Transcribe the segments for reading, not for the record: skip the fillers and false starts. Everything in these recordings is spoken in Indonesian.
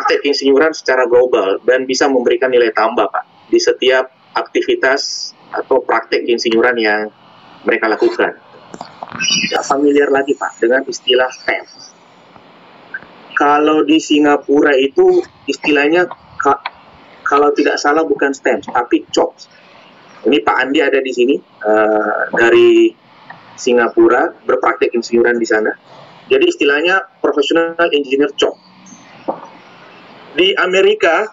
praktek insinyuran secara global dan bisa memberikan nilai tambah, Pak, di setiap aktivitas atau praktek insinyuran yang mereka lakukan. Tidak familiar lagi, Pak, dengan istilah STEM. Kalau di Singapura itu istilahnya kalau tidak salah bukan STEM, tapi CHOPS. Ini Pak Andi ada di sini dari Singapura, berpraktek insinyuran di sana. Jadi istilahnya Professional Engineer CHOPS. Di Amerika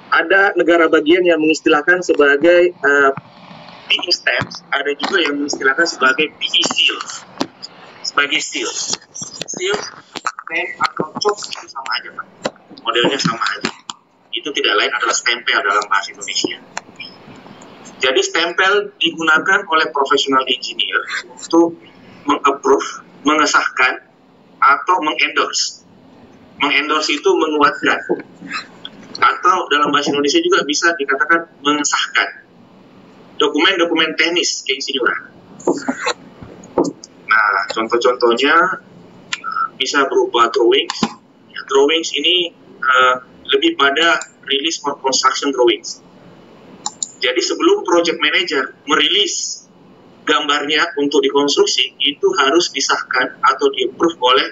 ada negara bagian yang mengistilahkan sebagai PE STEM, ada juga yang mengistilahkan sebagai PE SEALs, sebagai SEALs. SEALs, STEM atau CHOPS itu sama aja, Pak. Modelnya sama aja. Itu tidak lain adalah stempel dalam bahasa Indonesia. Jadi stempel digunakan oleh professional engineer untuk meng-approve, mengesahkan, atau meng-endorse. Meng-endorse itu menguatkan. Atau dalam bahasa Indonesia juga bisa dikatakan mengesahkan dokumen-dokumen teknis keinsinyuran. Nah, contoh-contohnya bisa berupa drawings. Ya, drawings ini lebih pada release for construction drawings. Jadi sebelum project manager merilis gambarnya untuk dikonstruksi, itu harus disahkan atau di-approve oleh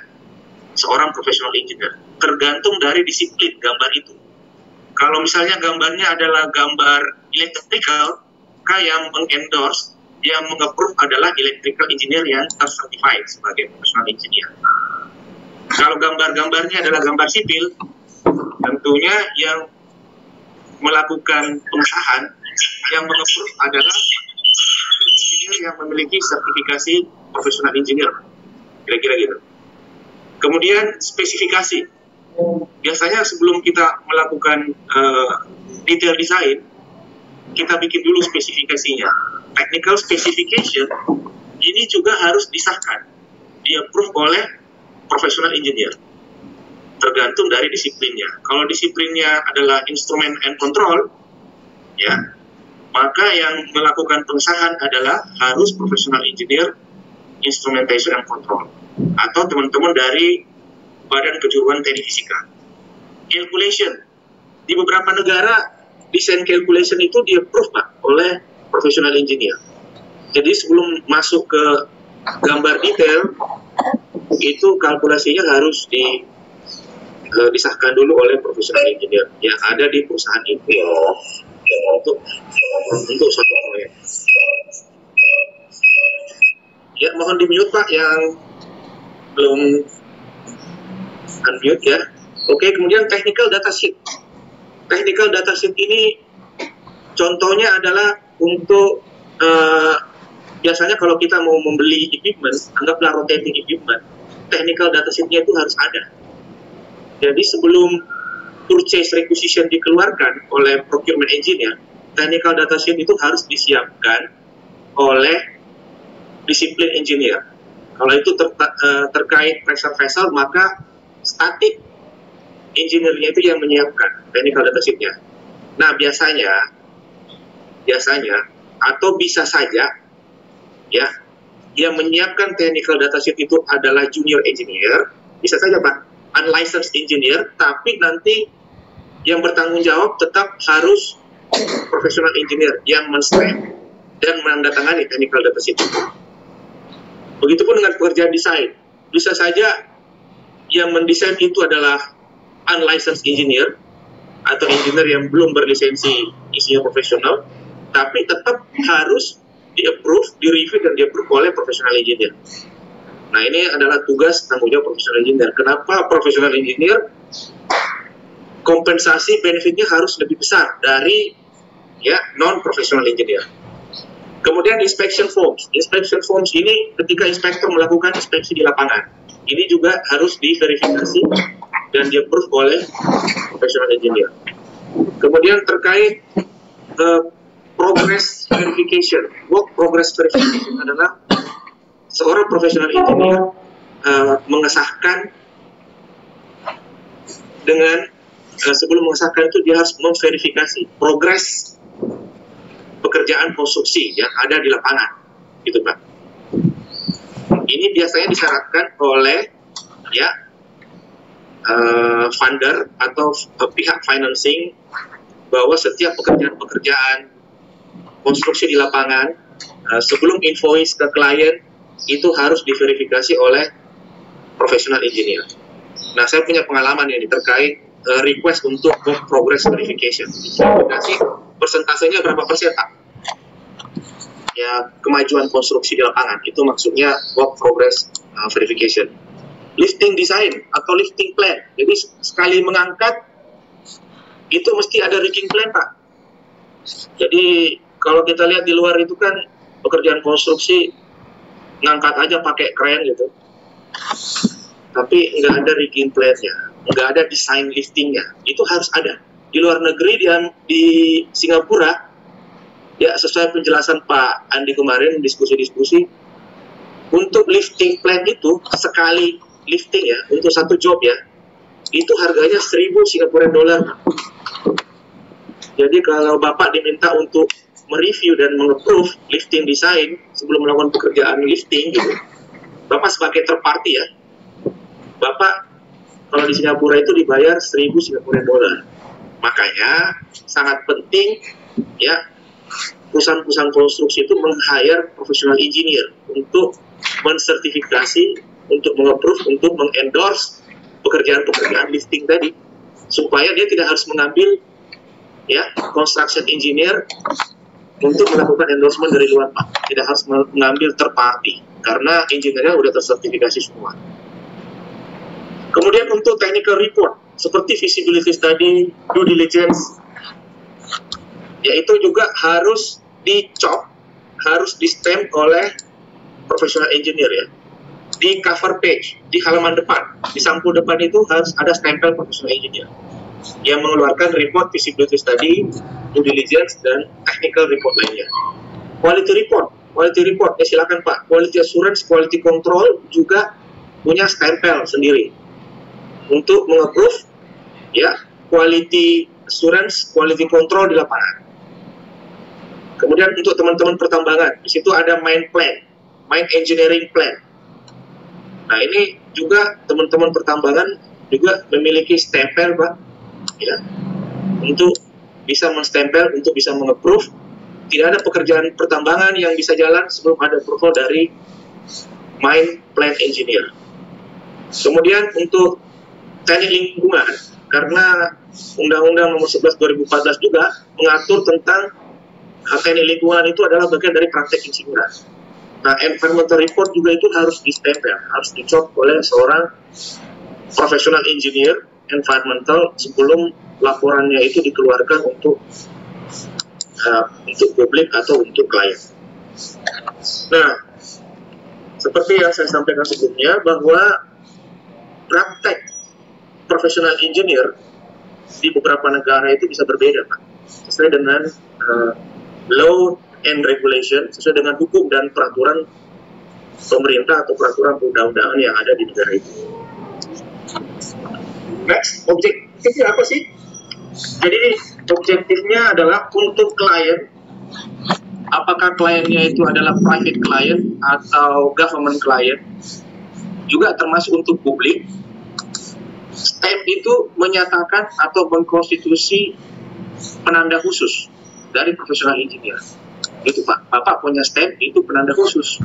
seorang professional engineer. Tergantung dari disiplin gambar itu. Kalau misalnya gambarnya adalah gambar electrical, maka yang meng-endorse, yang meng-approve adalah electrical engineer yang tercertified sebagai professional engineer. Kalau gambar-gambarnya adalah gambar sipil, tentunya yang melakukan pengesahan, yang meng-approve adalah engineer yang memiliki sertifikasi professional engineer. Kira-kira gitu. Kemudian spesifikasi. Biasanya sebelum kita melakukan detail design, kita bikin dulu spesifikasinya. Technical specification ini juga harus disahkan, di-approve oleh professional engineer. Tergantung dari disiplinnya. Kalau disiplinnya adalah instrument and control, ya, maka yang melakukan pengesahan adalah harus professional engineer instrumentation and control, atau teman-teman dari Badan Kejuruan Teknik Fisika. Calculation. Di beberapa negara, desain calculation itu di-approve, Pak, oleh professional engineer. Jadi sebelum masuk ke gambar detail, itu kalkulasinya harus disahkan dulu oleh professional engineer yang ada di perusahaan itu untuk suatu proyek. Ya, mohon di-mute, Pak, yang belum unmute ya. Oke, kemudian technical data sheet. Technical data sheet ini contohnya adalah untuk biasanya kalau kita mau membeli equipment, anggaplah rotating equipment, technical data sheet-nya itu harus ada. Jadi sebelum purchase requisition dikeluarkan oleh procurement engineer, technical data sheet itu harus disiapkan oleh disiplin engineer. Kalau itu terkait pressure vessel, maka static engineer-nya itu yang menyiapkan technical data sheet-nya. Nah, biasanya atau bisa saja ya, yang menyiapkan technical data sheet itu adalah junior engineer, bisa saja, Pak, unlicensed engineer, tapi nanti yang bertanggung jawab tetap harus professional engineer yang men-stamp dan menandatangani technical data sheet itu. Begitupun dengan pekerjaan desain, bisa saja yang mendesain itu adalah unlicensed engineer atau engineer yang belum berlisensi insinyur profesional, tapi tetap harus di-approve, di-review, dan di-approve oleh professional engineer. Nah, ini adalah tugas tanggung jawab professional engineer. Kenapa professional engineer kompensasi benefitnya harus lebih besar dari ya non-professional engineer. Kemudian inspection forms. Inspection forms ini ketika inspektor melakukan inspeksi di lapangan, ini juga harus diverifikasi dan di-approve oleh professional engineer. Kemudian terkait progress verification. Work progress verification adalah seorang professional engineer mengesahkan dengan sebelum mengesahkan itu dia harus memverifikasi progres pekerjaan konstruksi yang ada di lapangan, gitu, Pak. Ini biasanya disyaratkan oleh ya funder atau pihak financing bahwa setiap pekerjaan-pekerjaan konstruksi di lapangan sebelum invoice ke klien itu harus diverifikasi oleh professional engineer. Nah, saya punya pengalaman ini terkait request untuk work progress verification. Verifikasi persentasenya berapa persen, Pak? Ya, kemajuan konstruksi di lapangan itu maksudnya work progress verification. Lifting design atau lifting plan. Jadi sekali mengangkat itu mesti ada rigging plan, Pak. Jadi kalau kita lihat di luar itu kan pekerjaan konstruksi ngangkat aja pakai kren gitu, tapi nggak ada rigging plan-nya, nggak ada desain lifting-nya. Itu harus ada. Di luar negeri di Singapura, ya sesuai penjelasan Pak Andi kemarin diskusi-diskusi, untuk lifting plan itu sekali lifting ya, untuk satu job ya, itu harganya 1.000 Singapura dollar. Jadi kalau Bapak diminta untuk mereview dan meng-approve lifting design sebelum melakukan pekerjaan lifting gitu, Bapak sebagai third party ya, Bapak kalau di Singapura itu dibayar 1.000 Singapura dollar. Makanya sangat penting ya perusahaan-perusahaan konstruksi itu meng-hire professional engineer untuk mensertifikasi, untuk meng-approve, untuk meng-endorse pekerjaan-pekerjaan lifting tadi, supaya dia tidak harus mengambil ya construction engineer untuk melakukan endorsement dari luar, Pak. Tidak harus mengambil third party karena engineer-nya udah tersertifikasi semua. Kemudian untuk technical report seperti feasibility study, due diligence, yaitu juga harus dicop, harus di-stamp oleh professional engineer ya. Di cover page, di halaman depan, di sampul depan itu harus ada stempel professional engineer yang mengeluarkan report feasibility study, due diligence, dan technical report lainnya. Quality report, ya silakan Pak. Quality assurance, quality control juga punya stempel sendiri untuk meng-approve ya quality assurance, quality control di lapangan. Kemudian untuk teman-teman pertambangan, di situ ada mine plan, mine engineering plan. Nah ini juga teman-teman pertambangan juga memiliki stempel, Pak, ya, untuk bisa menstempel, untuk bisa meng-approve. Tidak ada pekerjaan pertambangan yang bisa jalan sebelum ada approval dari mine plan engineer. Kemudian untuk teknik lingkungan, karena Undang-Undang Nomor 11 2014 juga mengatur tentang teknik lingkungan itu adalah bagian dari praktek insinyuran. Nah, environmental report juga itu harus di-stempel, harus dicop oleh seorang professional engineer environmental sebelum laporannya itu dikeluarkan untuk publik atau untuk klien. Nah, seperti yang saya sampaikan sebelumnya bahwa praktek professional engineer di beberapa negara itu bisa berbeda, Pak, sesuai dengan law and regulation, sesuai dengan hukum dan peraturan pemerintah atau peraturan undang-undangan yang ada di negara itu. Next, objektifnya apa sih? Jadi objektifnya adalah untuk klien, apakah kliennya itu adalah private client atau government client, juga termasuk untuk publik. Stamp itu menyatakan atau mengkonstitusi penanda khusus dari professional engineer. Itu Pak, Bapak punya stamp itu penanda khusus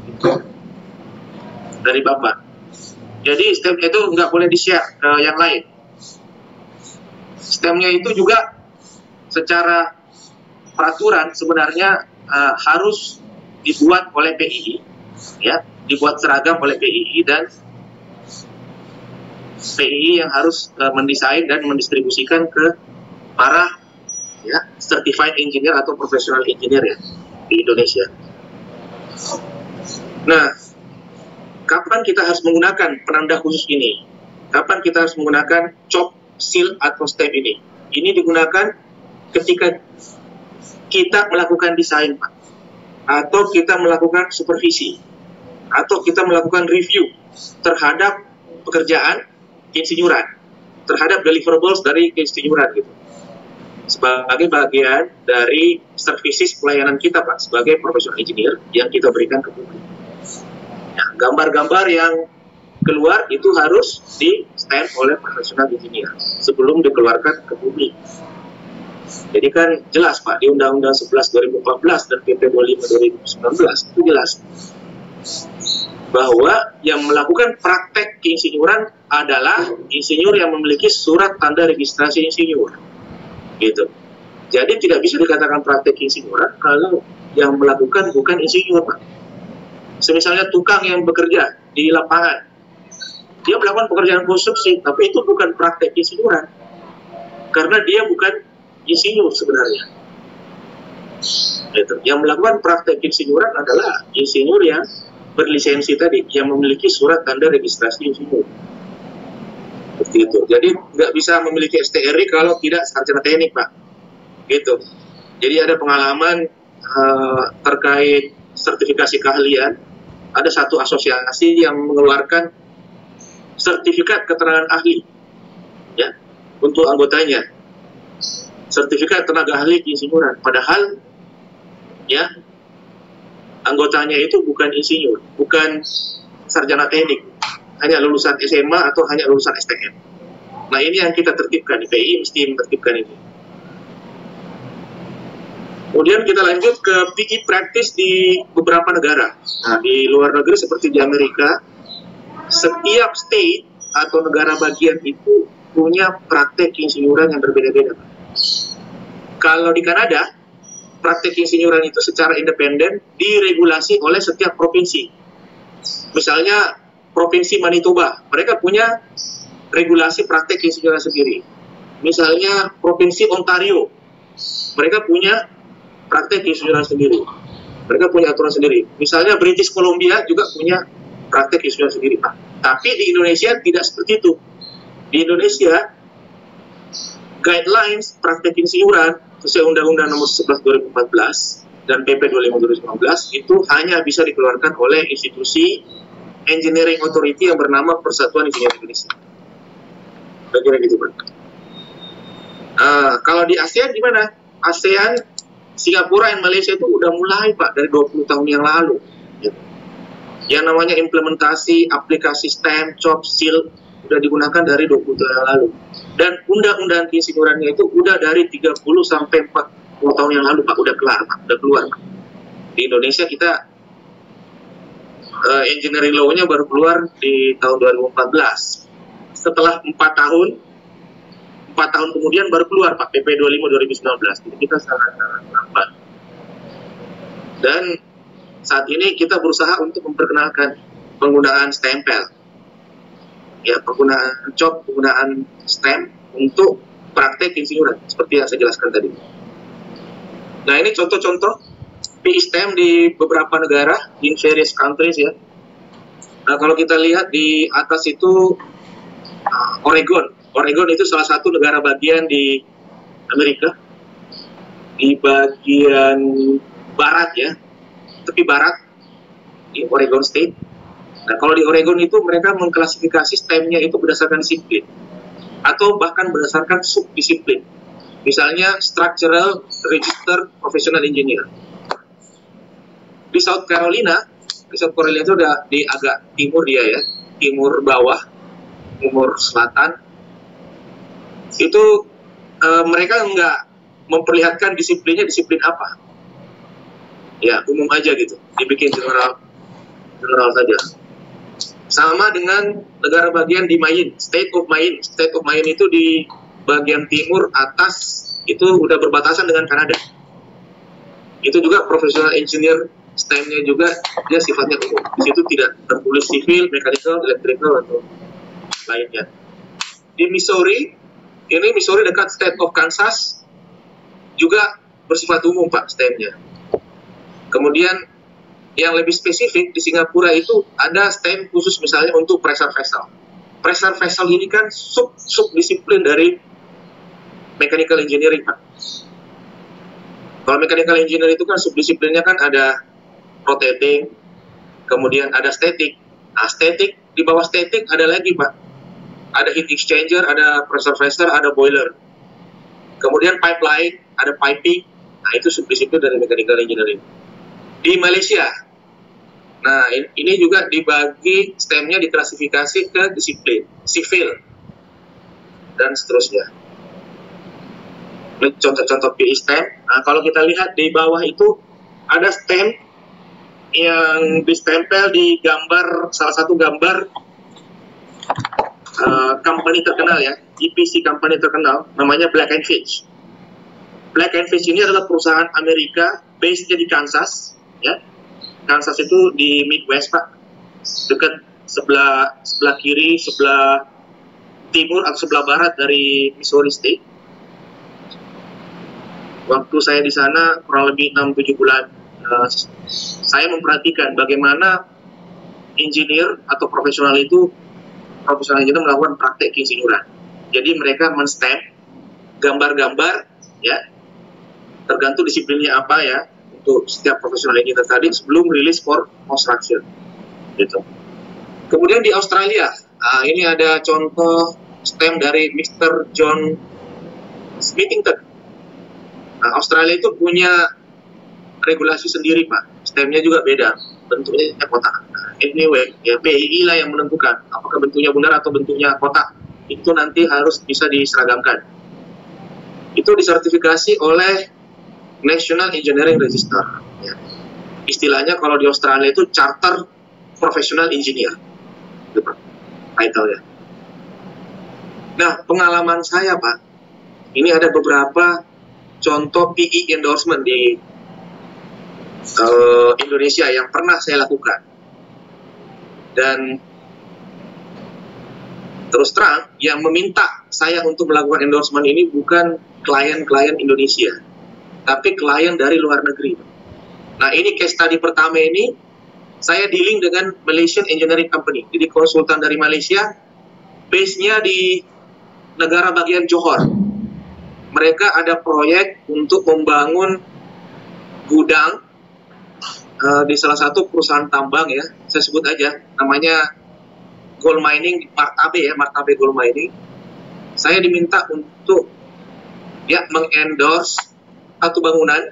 dari Bapak. Jadi stamp itu nggak boleh di-share ke yang lain. Stampnya itu juga secara peraturan sebenarnya harus dibuat oleh PII, ya, dibuat seragam oleh PII, dan PII yang harus mendesain dan mendistribusikan ke para ya certified engineer atau professional engineer ya di Indonesia. Nah, kapan kita harus menggunakan penanda khusus ini? Kapan kita harus menggunakan chop, seal atau stamp ini? Ini digunakan ketika kita melakukan desain, Pak, atau kita melakukan supervisi, atau kita melakukan review terhadap pekerjaan insinyuran, terhadap deliverables dari insinyuran gitu, sebagai bagian dari services pelayanan kita, Pak, sebagai professional engineer yang kita berikan ke publik. Nah, gambar-gambar yang keluar itu harus di stamp oleh profesional engineer sebelum dikeluarkan ke publik. Jadi kan jelas Pak, di Undang-Undang 11 2014 dan PP 25 2019 itu jelas bahwa yang melakukan praktek keinsinyuran adalah insinyur yang memiliki surat tanda registrasi insinyur. Gitu. Jadi tidak bisa dikatakan praktek keinsinyuran kalau yang melakukan bukan insinyur, Pak. Semisalnya tukang yang bekerja di lapangan, dia melakukan pekerjaan konstruksi, tapi itu bukan praktek insinyuran, karena dia bukan insinyur sebenarnya. Gitu. Yang melakukan praktek insinyuran adalah insinyur yang berlisensi tadi, yang memiliki surat tanda registrasi insinyur. Seperti itu. Jadi nggak bisa memiliki STRI kalau tidak sarjana teknik, Pak. Gitu. Jadi ada pengalaman terkait sertifikasi keahlian. Ada satu asosiasi yang mengeluarkan sertifikat keterangan ahli, ya, untuk anggotanya. Sertifikat tenaga ahli keinsinyuran. Padahal, ya, anggotanya itu bukan insinyur, bukan sarjana teknik, hanya lulusan SMA atau hanya lulusan STM. Nah, ini yang kita tertibkan, PI mesti menertibkan ini. Kemudian kita lanjut ke PE practice di beberapa negara. Nah, di luar negeri seperti di Amerika, setiap state atau negara bagian itu punya praktek insinyuran yang berbeda-beda. Kalau di Kanada, praktek insinyuran itu secara independen diregulasi oleh setiap provinsi. Misalnya Provinsi Manitoba, mereka punya regulasi praktek insinyuran sendiri. Misalnya Provinsi Ontario, mereka punya praktek insinyuran sendiri. Mereka punya aturan sendiri. Misalnya British Columbia juga punya praktek insinyuran sendiri, Pak. Tapi di Indonesia tidak seperti itu. Di Indonesia, guidelines praktek insinyuran sesuai Undang-Undang Nomor 11 2014 dan PP 25 2019 itu hanya bisa dikeluarkan oleh institusi engineering authority yang bernama Persatuan Insinyur Indonesia. Kira-kira gitu, Pak. Kalau di ASEAN gimana? ASEAN, Singapura dan Malaysia itu udah mulai, Pak, dari 20 tahun yang lalu. Gitu. Yang namanya implementasi aplikasi stamp, chop, seal udah digunakan dari 20 tahun yang lalu. Dan undang-undang keinsinyurannya itu udah dari 30 sampai 40 tahun yang lalu, Pak, udah kelar, Pak, udah keluar. Pak. Di Indonesia kita engineering law-nya baru keluar di tahun 2014. Setelah 4 tahun kemudian baru keluar, Pak, PP 25 2019. Jadi kita sangat-sangat lambat. Dan saat ini kita berusaha untuk memperkenalkan penggunaan stempel. Ya, penggunaan chop, penggunaan stamp untuk praktek insinyuran seperti yang saya jelaskan tadi. Nah, ini contoh-contoh PE stamp di beberapa negara, in various countries, ya. Nah, kalau kita lihat di atas itu Oregon. Oregon itu salah satu negara bagian di Amerika, di bagian barat, ya, tepi barat di Oregon State. Nah, kalau di Oregon itu mereka mengklasifikasi STEM-nya itu berdasarkan disiplin atau bahkan berdasarkan subdisiplin. Misalnya Structural Registered Professional Engineer. Di South Carolina itu udah di agak timur dia, ya, timur bawah, timur selatan. Itu mereka nggak memperlihatkan disiplinnya disiplin apa. Ya, umum aja gitu, dibikin general saja. Sama dengan negara bagian di Maine, State of Maine. State of Maine itu di bagian timur atas, itu udah berbatasan dengan Kanada. Itu juga professional engineer, STEM-nya juga dia sifatnya umum. Di situ tidak tertulis civil, mechanical, electrical atau lainnya. Di Missouri, ini Missouri dekat State of Kansas, juga bersifat umum, Pak, STEM-nya. Kemudian yang lebih spesifik di Singapura itu ada STEM khusus misalnya untuk pressure vessel. Pressure vessel ini kan sub-disiplin dari mechanical engineering, Pak. Kalau mechanical engineering itu kan subdisiplinnya kan ada rotating, kemudian ada static. Nah, static, di bawah static ada lagi, Pak. Ada heat exchanger, ada pressure vessel, ada boiler. Kemudian pipeline, ada piping. Nah, itu subdisiplin dari mechanical engineering. Di Malaysia, Nah, ini juga dibagi STEM-nya diklasifikasi ke disiplin, sivil, dan seterusnya. Ini contoh-contoh PI STEM. Nah, kalau kita lihat di bawah itu ada STEM yang ditempel di gambar, salah satu gambar company terkenal ya, EPC company terkenal, namanya Black & Veatch. Black & Veatch ini adalah perusahaan Amerika, base-nya di Kansas, ya. Kansas itu di Midwest, Pak, dekat sebelah kiri, sebelah timur atau sebelah barat dari Missouri State. Waktu saya di sana kurang lebih 6-7 bulan, saya memperhatikan bagaimana engineer atau profesional engineer melakukan praktek keinsinyuran. Jadi mereka men-stamp gambar-gambar, ya, tergantung disiplinnya apa ya, untuk setiap profesional engineer tadi sebelum rilis for construction, gitu. Kemudian di Australia, ini ada contoh stamp dari Mr. John Smithington. Nah, Australia itu punya regulasi sendiri, Pak. Stampnya juga beda, bentuknya kotak. Anyway, ya PII lah yang menentukan apakah bentuknya bundar atau bentuknya kotak. Itu nanti harus bisa diseragamkan. Itu disertifikasi oleh National Engineering Register. Ya. Istilahnya kalau di Australia itu Charter Professional Engineer, itu Pak, title-nya. Nah, pengalaman saya, Pak, ini ada beberapa contoh PE endorsement di Indonesia yang pernah saya lakukan. Dan terus terang, yang meminta saya untuk melakukan endorsement ini bukan klien-klien Indonesia, tapi klien dari luar negeri. Nah, ini case study pertama ini, saya dealing dengan Malaysian Engineering Company. Jadi konsultan dari Malaysia, base-nya di negara bagian Johor. Mereka ada proyek untuk membangun gudang di salah satu perusahaan tambang ya, saya sebut aja, namanya Gold Mining, Martabe Gold Mining. Saya diminta untuk ya mengendorse satu bangunan,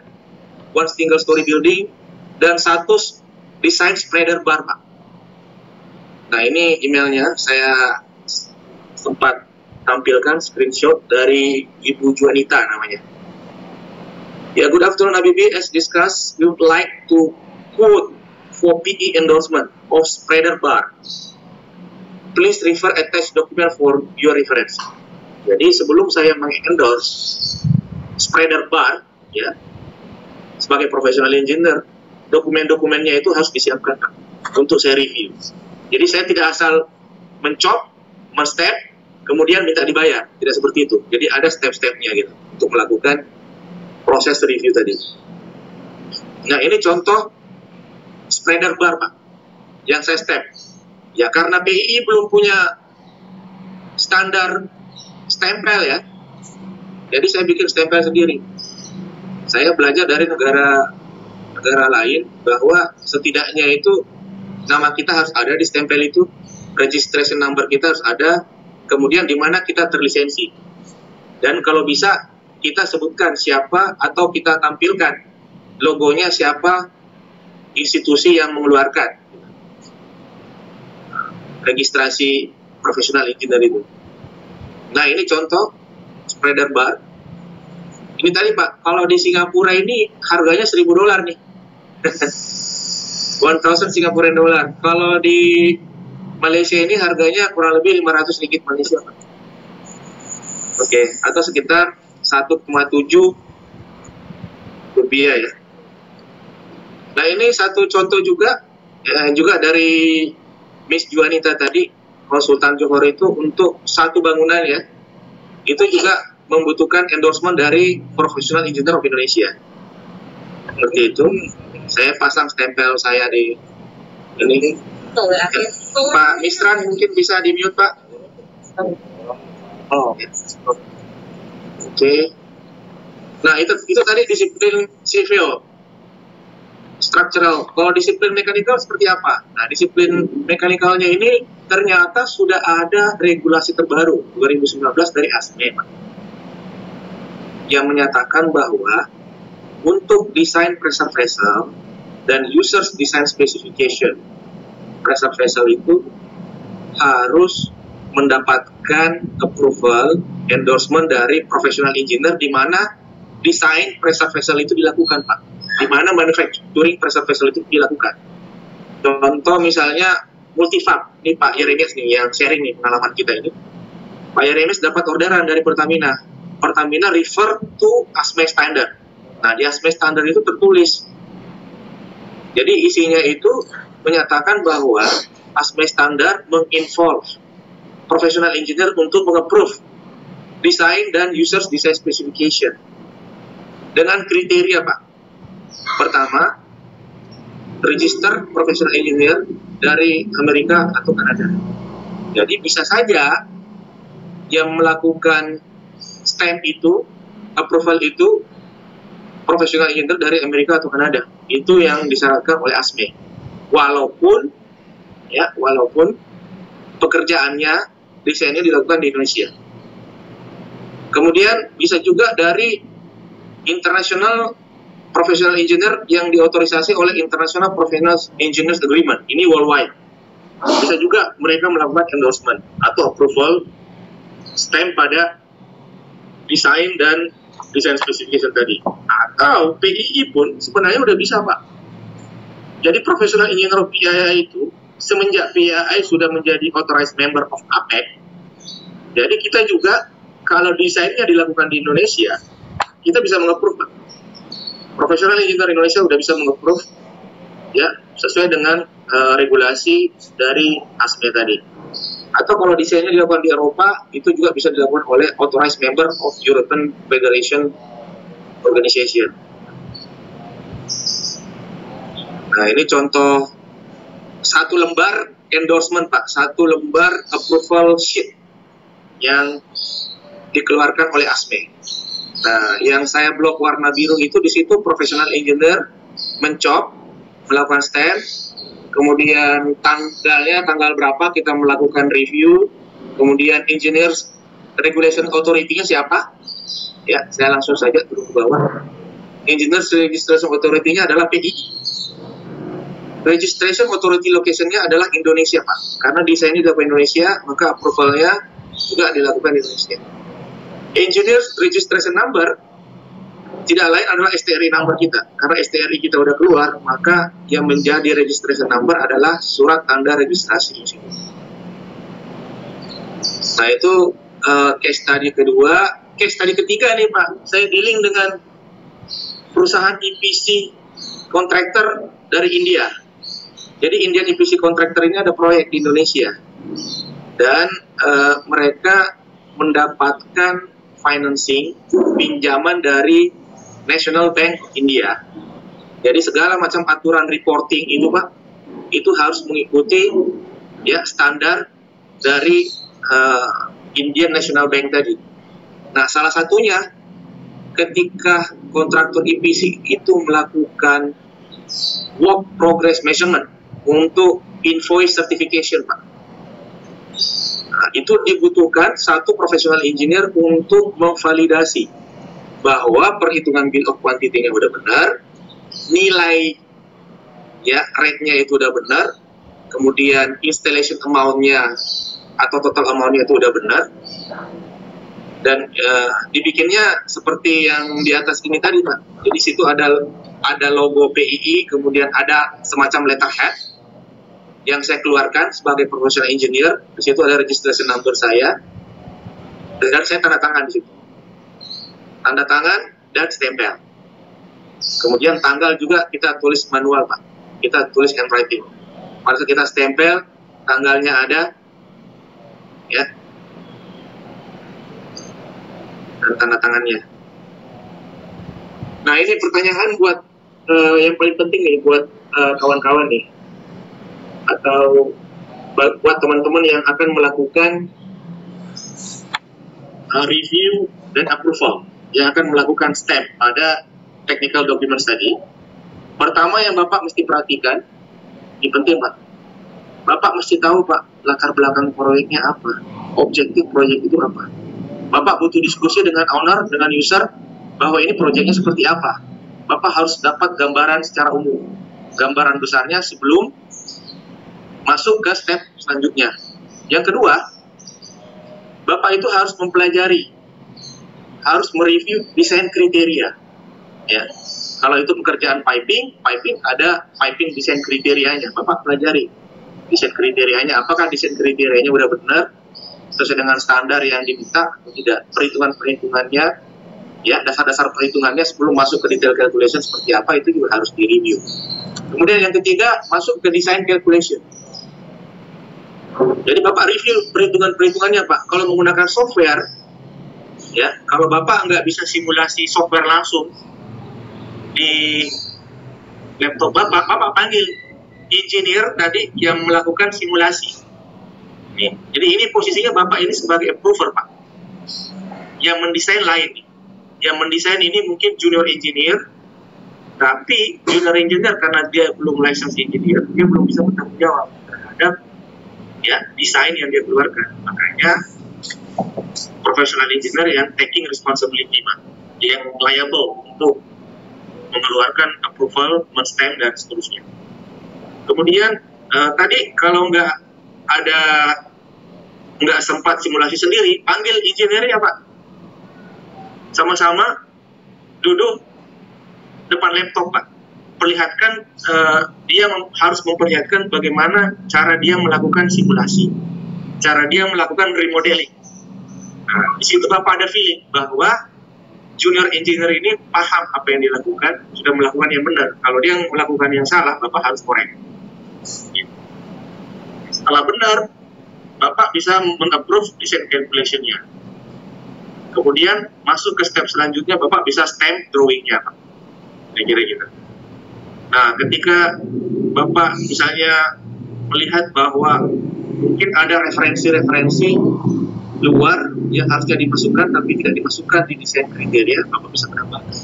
one single story building, dan satu desain spreader bar, Pak. Nah, ini emailnya, saya sempat tampilkan screenshot dari Ibu Juanita namanya. Ya, good afternoon Habibie, as discussed, we would like to quote for PE endorsement of spreader bar. Please refer attached document for your reference. Jadi sebelum saya mengendorse spreader bar, ya, sebagai professional engineer, dokumen-dokumennya itu harus disiapkan untuk saya review. Jadi saya tidak asal mencop, men-step, kemudian minta dibayar. Tidak seperti itu. Jadi ada step-stepnya gitu untuk melakukan proses review tadi. Nah, ini contoh spreader bar, Pak, yang saya step. Ya, karena PII belum punya standar stempel ya, jadi saya bikin stempel sendiri. Saya belajar dari negara lain bahwa setidaknya itu nama kita harus ada di stempel itu, registration number kita harus ada, kemudian di mana kita terlisensi, dan kalau bisa kita sebutkan siapa atau kita tampilkan logonya siapa institusi yang mengeluarkan registrasi profesional engineer itu. Nah, ini contoh spreader bar. Ini tadi, Pak, kalau di Singapura ini harganya $1.000 nih. 1,000 Singapore dollar. Kalau di Malaysia ini harganya kurang lebih 500 ringgit Malaysia, Pak. Oke, atau sekitar 1,7 rupiah ya. Nah, ini satu contoh juga, juga dari Miss Juanita tadi, konsultan Johor itu, untuk satu bangunan ya, itu juga membutuhkan endorsement dari Professional Engineer of Indonesia. Seperti itu, saya pasang stempel saya di ini. Pak Misran mungkin bisa di mute, Pak. Oh, oke. Nah, itu tadi disiplin sivil. Structural. Kalau disiplin mekanikal seperti apa? Nah, disiplin mekanikalnya ini ternyata sudah ada regulasi terbaru 2019 dari ASME, Pak, yang menyatakan bahwa untuk desain pressure vessel dan Users Design Specification. Press vessel itu harus mendapatkan approval, endorsement dari professional engineer, di mana desain press vessel itu dilakukan, Pak. Di mana manufacturing press vessel itu dilakukan. Contoh misalnya Multifab, ini Pak Yeremies nih yang sharing nih pengalaman kita ini. Pak Yeremies dapat orderan dari Pertamina. Pertamina refer to ASME standard. Nah, di ASME standard itu tertulis. Jadi isinya itu menyatakan bahwa ASME standard menginvolve professional engineer untuk meng-approve desain dan users design specification dengan kriteria, Pak. Pertama, register professional engineer dari Amerika atau Kanada. Jadi bisa saja yang melakukan stamp itu, approval itu, professional engineer dari Amerika atau Kanada. Itu yang disyaratkan oleh ASME. Walaupun pekerjaannya, desainnya dilakukan di Indonesia. Kemudian bisa juga dari international professional engineer yang diotorisasi oleh International Professional Engineers Agreement. Ini worldwide. Bisa juga mereka melakukan endorsement atau approval stamp pada desain dan design specification tadi. Atau PII pun sebenarnya udah bisa, Pak. Jadi professional engineer PII itu semenjak PII sudah menjadi authorized member of APEC, jadi kita juga kalau desainnya dilakukan di Indonesia, kita bisa meng-approve, Pak. Professional engineer Indonesia udah bisa meng-approve ya sesuai dengan regulasi dari ASME tadi. Atau kalau desainnya dilakukan di Eropa, itu juga bisa dilakukan oleh authorized member of European Federation Organization. Nah, ini contoh satu lembar endorsement, Pak, satu lembar approval sheet yang dikeluarkan oleh ASME. Nah, yang saya blok warna biru itu di situ professional engineer mencop, melakukan stamp, kemudian tanggal berapa kita melakukan review, kemudian engineers regulation authority-nya siapa? Ya, saya langsung saja turun ke bawah. Engineers registration authority-nya adalah PII. Registration authority location-nya adalah Indonesia, Pak. Karena desainnya dilakukan Indonesia, maka approval-nya juga dilakukan di Indonesia. Engineers registration number tidak lain adalah STRI number kita. Karena STRI kita udah keluar, maka yang menjadi registration number adalah surat tanda registrasi. Nah, itu case study kedua. Case study ketiga nih, Pak. Saya dealing dengan perusahaan EPC kontraktor dari India. Jadi Indian EPC kontraktor ini ada proyek di Indonesia. Dan mereka mendapatkan financing, pinjaman dari National Bank of India. Jadi segala macam aturan reporting itu, Pak, itu harus mengikuti ya standar dari Indian National Bank tadi. Nah, salah satunya ketika kontraktor EPC itu melakukan work progress measurement untuk invoice certification, Pak. Nah, itu dibutuhkan satu professional engineer untuk memvalidasi bahwa perhitungan bill of quantity-nya udah benar, nilai ya rate-nya itu udah benar, kemudian installation amount-nya atau total amount-nya itu udah benar, dan dibikinnya seperti yang di atas ini tadi, Pak. Jadi situ ada logo PII, kemudian ada semacam letterhead yang saya keluarkan sebagai professional engineer. Di situ ada registration number saya, dan saya tanda tangan di situ. Tanda tangan dan stempel. Kemudian tanggal juga kita tulis manual, Pak. Kita tulis handwriting. Pada saat kita stempel, tanggalnya ada, ya, dan tanda tangannya. Nah, ini pertanyaan buat yang paling penting nih buat kawan-kawan nih, atau buat teman-teman yang akan melakukan review dan approval, yang akan melakukan stamp pada technical documents tadi. Pertama yang Bapak mesti perhatikan, ini penting, Pak. Bapak mesti tahu, Pak, latar belakang proyeknya apa, objektif proyek itu apa. Bapak butuh diskusi dengan owner, dengan user, bahwa ini proyeknya seperti apa. Bapak harus dapat gambaran secara umum. gambaran besarnya sebelum masuk ke step selanjutnya. Yang kedua, Bapak itu harus mempelajari, harus mereview desain kriteria. Ya, kalau itu pekerjaan piping ada piping desain kriterianya. Bapak pelajari desain kriterianya, apakah desain kriterianya udah benar sesuai dengan standar yang diminta atau tidak, perhitungannya, ya dasar-dasar perhitungannya sebelum masuk ke detail calculation seperti apa, itu juga harus direview. Kemudian yang ketiga, masuk ke design calculation. Jadi Bapak review perhitungan-perhitungannya, Pak. Kalau menggunakan software, ya, kalau Bapak nggak bisa simulasi software langsung di laptop Bapak panggil engineer tadi yang melakukan simulasi. Nih. Jadi ini posisinya Bapak ini sebagai approver, Pak. Yang mendesain lain. Yang mendesain ini mungkin junior engineer, tapi junior engineer karena dia belum license engineer, dia belum bisa bertanggung jawab terhadap ya desain yang dia keluarkan. Makanya professional engineer yang taking responsibility, Pak, yang liable untuk mengeluarkan approval, men-stamp dan seterusnya. Kemudian tadi kalau nggak sempat simulasi sendiri, panggil engineer ya, Pak. Sama-sama duduk depan laptop, Pak. Perlihatkan, dia harus memperlihatkan bagaimana cara dia melakukan simulasi, cara dia melakukan remodeling. Nah, di situ Bapak ada feeling bahwa junior engineer ini paham apa yang dilakukan, sudah melakukan yang benar. Kalau dia melakukan yang salah, Bapak harus korek. Setelah benar, Bapak bisa meng-approve design calculation-nya. Kemudian masuk ke step selanjutnya, Bapak bisa stamp drawing-nya, Pak. Kira-kira gitu. Nah, ketika Bapak misalnya melihat bahwa mungkin ada referensi-referensi luar yang harusnya dimasukkan tapi tidak dimasukkan di desain kriteria, Bapak bisa menambahkan.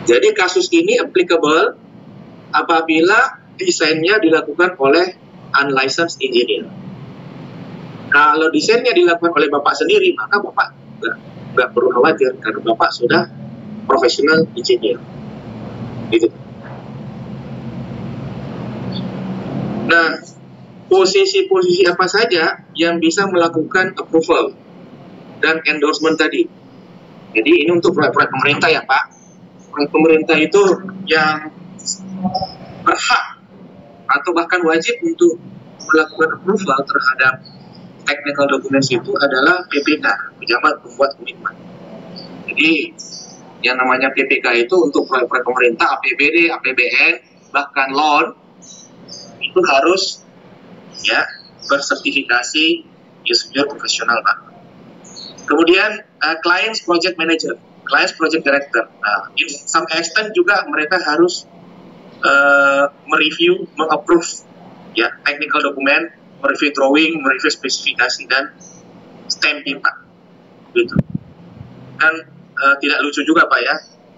Jadi kasus ini applicable apabila desainnya dilakukan oleh unlicensed engineer. Kalau desainnya dilakukan oleh Bapak sendiri, maka Bapak nggak perlu khawatir karena Bapak sudah professional engineer. Gitu. Nah, posisi-posisi apa saja yang bisa melakukan approval dan endorsement tadi. Jadi ini untuk proyek-proyek pemerintah ya, Pak. Proyek pemerintah itu yang berhak atau bahkan wajib untuk melakukan approval terhadap technical documents itu adalah PPK, pejabat pembuat komitmen. Jadi yang namanya PPK itu untuk proyek-proyek pemerintah, APBD, APBN, bahkan loan itu harus ya bersertifikasi insinyur profesional, Pak. Kemudian clients project manager, clients project director. Nah, in some extent juga mereka harus mereview, mengapprove ya technical dokumen, mereview drawing, mereview spesifikasi dan stamping, Pak. Gitu. Dan tidak lucu juga, Pak ya.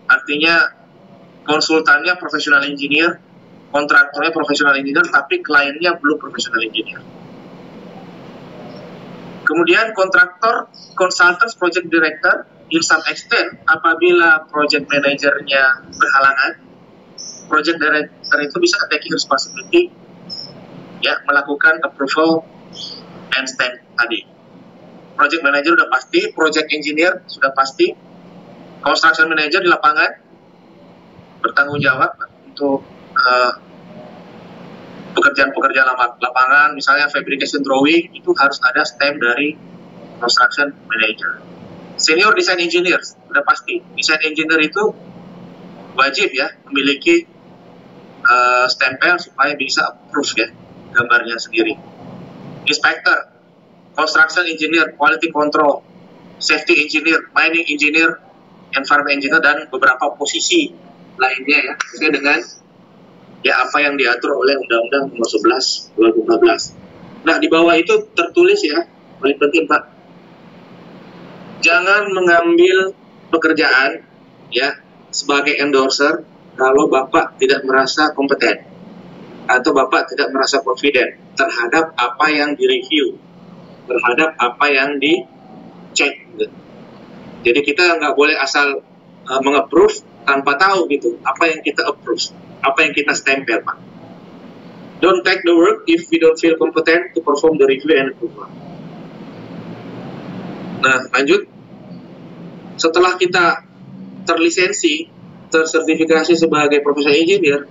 Artinya konsultannya professional engineer, kontraktornya professional engineer, tapi kliennya belum professional engineer. Kemudian kontraktor, consultants, project director, in some extent apabila project manajernya berhalangan, project director itu bisa taking responsibility ya melakukan approval and stamp tadi. Project manager udah pasti, project engineer sudah pasti, construction manager di lapangan bertanggung jawab untuk pekerjaan-pekerjaan lapangan, misalnya fabrication drawing itu harus ada stamp dari construction manager. Senior design engineer sudah pasti, design engineer itu wajib ya memiliki stempel supaya bisa approve ya gambarnya sendiri. Inspector, construction engineer, quality control, safety engineer, mining engineer, environment engineer, dan beberapa posisi lainnya ya sesuai dengan ya apa yang diatur oleh Undang-Undang Nomor 11 2014. Nah, di bawah itu tertulis ya, paling penting, Pak, jangan mengambil pekerjaan ya sebagai endorser kalau Bapak tidak merasa kompeten atau Bapak tidak merasa confident terhadap apa yang direview, terhadap apa yang dicek. Jadi kita nggak boleh asal meng-approve tanpa tahu gitu apa yang kita approve, apa yang kita stempel, Pak. Don't take the work if we don't feel competent to perform the review and approval. Nah, lanjut. Setelah kita terlisensi, tersertifikasi sebagai professional engineer,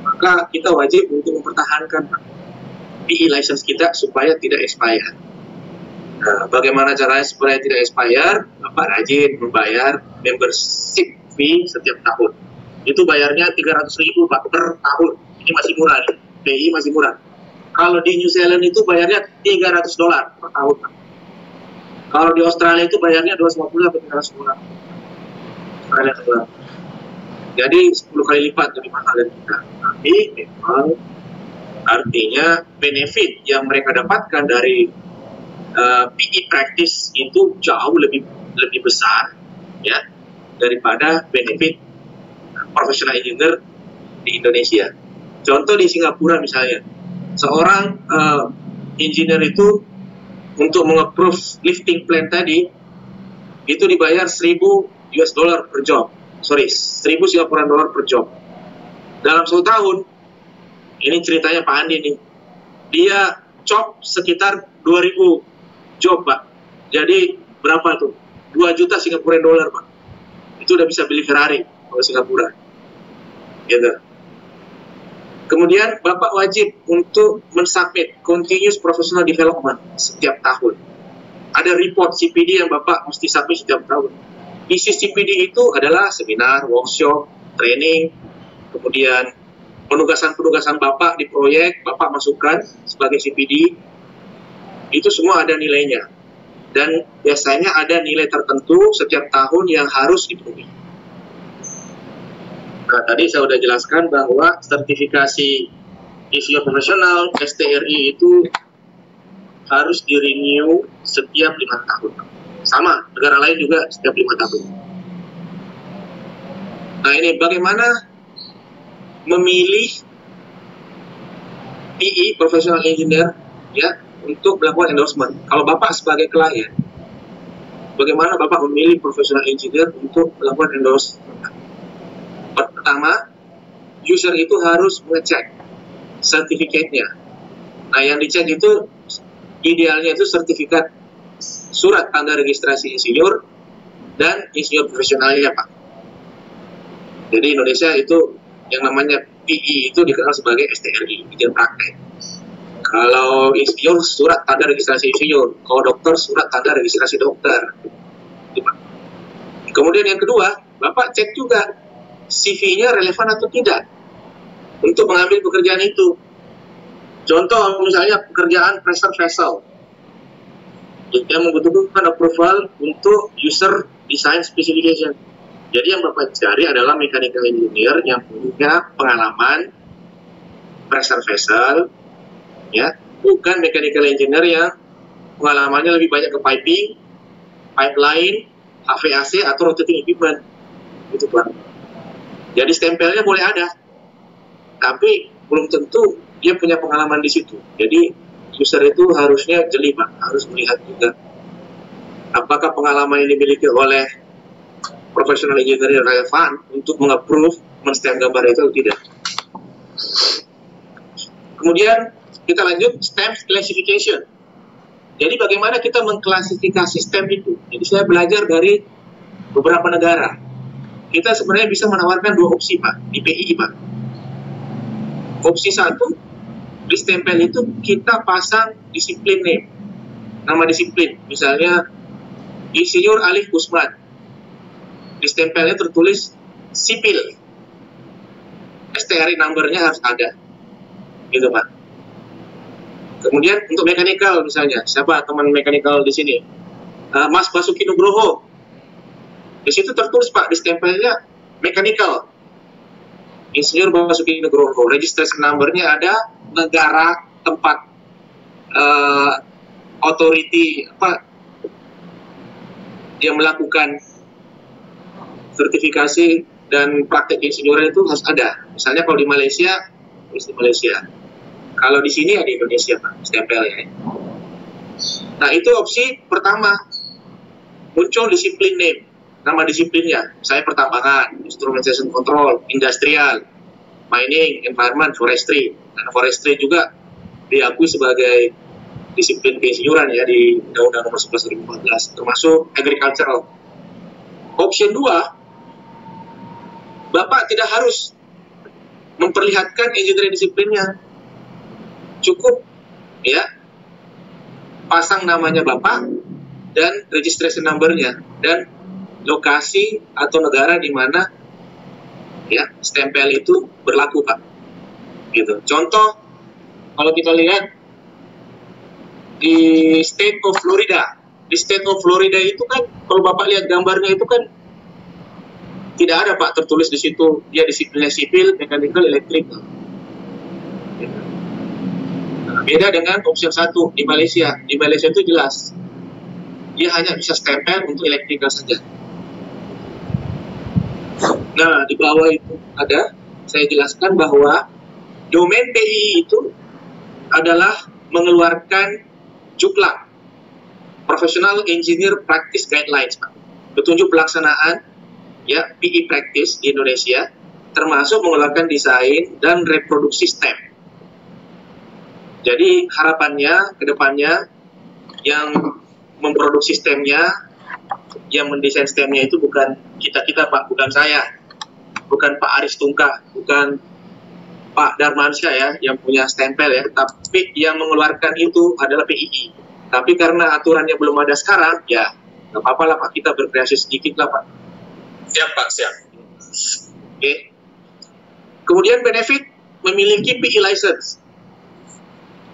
maka kita wajib untuk mempertahankan PE license kita supaya tidak expire. Nah, bagaimana caranya supaya tidak expire? Bapak rajin membayar membership fee setiap tahun. Itu bayarnya 300.000 Pak per tahun. Ini masih murah nih. PI masih murah. Kalau di New Zealand itu bayarnya $300 per tahun, Pak. Kalau di Australia itu bayarnya 250 atau 300 dolar. Australia dolar. Jadi 10 kali lipat lebih mahal dari kita. Tapi memang artinya benefit yang mereka dapatkan dari PE practice itu jauh lebih besar ya daripada benefit professional engineer di Indonesia. Contoh di Singapura misalnya, seorang engineer itu untuk meng-approve lifting plan tadi itu dibayar $1,000 per job. 1.000 Singapura dolar per job. Dalam 1 tahun, ini ceritanya Pak Andi nih, dia chop sekitar 2.000 job, Pak. Jadi berapa tuh? 2 juta Singapura dolar, Pak. Itu udah bisa beli Ferrari kalau Singapura. Gitu. Kemudian Bapak wajib untuk mensubmit continuous professional development setiap tahun. Ada report CPD yang Bapak mesti submit setiap tahun. Isi CPD itu adalah seminar, workshop, training, kemudian penugasan-penugasan Bapak di proyek, Bapak masukkan sebagai CPD. Itu semua ada nilainya. Dan biasanya ada nilai tertentu setiap tahun yang harus dipenuhi. Nah, tadi saya sudah jelaskan bahwa sertifikasi insinyur profesional STRI itu harus di-renew setiap 5 tahun. Sama, negara lain juga setiap 5 tahun. Nah, ini bagaimana memilih PE, Professional Engineer, ya, untuk melakukan endorsement. Kalau Bapak sebagai klien, bagaimana Bapak memilih Professional Engineer untuk melakukan endorsement? Pertama, user itu harus mengecek sertifikatnya. Nah, yang dicek itu idealnya itu sertifikat surat tanda registrasi insinyur dan insinyur profesionalnya, Pak. Jadi Indonesia itu yang namanya PE itu dikenal sebagai STRI, izin praktek. Kalau insinyur surat tanda registrasi insinyur, kalau dokter surat tanda registrasi dokter. Kemudian yang kedua, Bapak cek juga CV-nya relevan atau tidak untuk mengambil pekerjaan itu. Contoh misalnya pekerjaan pressure vessel yang membutuhkan approval untuk user design specification. Jadi yang Bapak cari adalah mechanical engineer yang punya pengalaman pressure vessel, ya, bukan mechanical engineer yang pengalamannya lebih banyak ke piping, pipeline, HVAC atau rotating equipment, gitu Pak. Jadi stempelnya boleh ada, tapi belum tentu dia punya pengalaman di situ. Jadi user itu harusnya jeli, Pak, harus melihat juga apakah pengalaman yang dimiliki oleh professional engineer yang relevan untuk meng-approve, men-stamp gambar itu atau tidak. Kemudian kita lanjut stamp classification. Jadi bagaimana kita mengklasifikasi stamp itu? Jadi saya belajar dari beberapa negara. Kita sebenarnya bisa menawarkan 2 opsi, Pak, di PI, Pak. Opsi 1, di stempel itu kita pasang disiplin name, nama disiplin, misalnya Insinyur Alif Usman. Di stempelnya tertulis sipil, STRI number-nya harus ada, gitu Pak. Kemudian untuk mechanical misalnya, siapa teman mechanical di sini? Mas Basuki Nugroho. Di situ tertulis, Pak, di stempelnya mechanical, Insinyur Basuki Nugroho. Registration number-nya ada, negara, tempat, authority, apa, yang melakukan sertifikasi dan praktek insinyuran itu harus ada. Misalnya kalau di Malaysia, tulis di Malaysia. Kalau di sini ada di Indonesia, Pak, stempelnya. Nah, itu opsi pertama, muncul disiplin name. nama disiplinnya. Saya pertambangan, instrumentation control, industrial, mining, environment, forestry. Dan forestry juga diakui sebagai disiplin keinsinyuran ya di Undang-Undang Nomor 11 2014, termasuk agricultural. Option 2, Bapak tidak harus memperlihatkan engineering disiplinnya. Cukup ya pasang namanya Bapak dan registration number-nya dan lokasi atau negara di mana ya stempel itu berlaku, Pak. Gitu. Contoh, kalau kita lihat di State of Florida. Di State of Florida itu kan, kalau Bapak lihat gambarnya itu kan tidak ada, Pak, tertulis di situ dia disiplinnya sipil, mechanical, electrical. Nah, beda dengan option 1 di Malaysia. Di Malaysia itu jelas. Dia hanya bisa stempel untuk electrical saja. Nah, di bawah itu ada, saya jelaskan bahwa domain PII itu adalah mengeluarkan JUPLAG, Professional Engineer Practice Guidelines, Pak. Petunjuk pelaksanaan ya PE practice di Indonesia, termasuk mengeluarkan desain dan reproduksi STEM. Jadi harapannya ke depannya yang memproduksi STEM-nya, yang mendesain STEM-nya itu bukan kita-kita, Pak, bukan saya, bukan Pak Aris Tungkah, bukan Pak Darmansyah ya yang punya stempel ya, tapi yang mengeluarkan itu adalah PII. Tapi karena aturannya belum ada sekarang, ya nggak apa-apa lah, Pak, kita berkreasi sedikit lah, Pak. Siap, Pak, siap. Oke. Kemudian benefit memiliki PE license.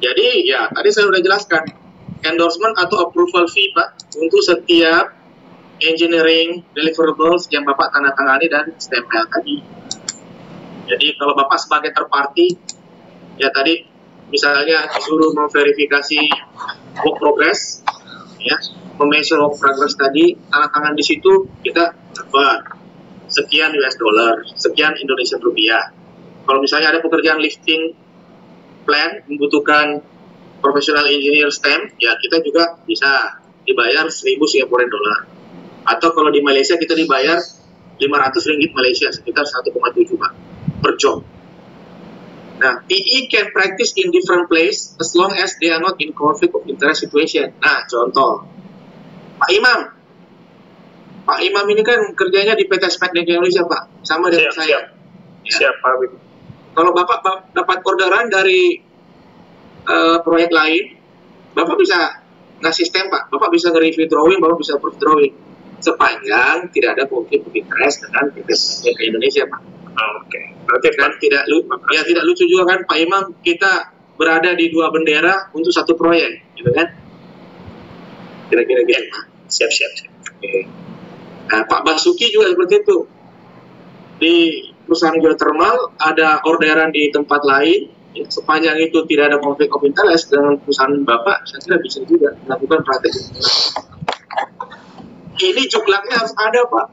Jadi ya tadi saya sudah jelaskan, endorsement atau approval fee, Pak, untuk setiap engineering deliverables yang Bapak tanda tangani dan stempel tadi. Jadi kalau Bapak sebagai third party, ya tadi misalnya disuruh memverifikasi work progress, ya, memeasure work progress tadi, tanda tangan di situ kita dapat sekian US dollar, sekian Indonesia rupiah. Kalau misalnya ada pekerjaan lifting plan membutuhkan professional engineer STEM, ya kita juga bisa dibayar 1.000 Singaporean dollar. Atau kalau di Malaysia kita dibayar 500 ringgit Malaysia, sekitar 1,7, Pak, per job. Nah, PE can practice in different place as long as they are not in conflict of interest situation. Nah, contoh, Pak Imam. Pak Imam ini kan kerjanya di PT Spetnek Indonesia, Pak. Sama dengan saya. Ya. Siap, Pak. Kalau Bapak dapat orderan dari proyek lain, Bapak bisa ngasih stem, Pak. Bapak bisa nge-review drawing, Bapak bisa approve drawing. Sepanjang tidak ada conflict of interest dengan PT Spetnek Indonesia, Pak. Oke. Berarti kan tidak lucu juga kan, Pak Imam, kita berada di dua bendera untuk satu proyek, gitu kan? Kira-kira gitu, Pak. Siap. Oke. Nah, Pak Basuki juga seperti itu. Di perusahaan geothermal ada orderan di tempat lain, ya, sepanjang itu tidak ada konflik of interest dengan perusahaan Bapak, saya kira bisa juga melakukan praktek. Ini JUPLAG-nya harus ada, Pak.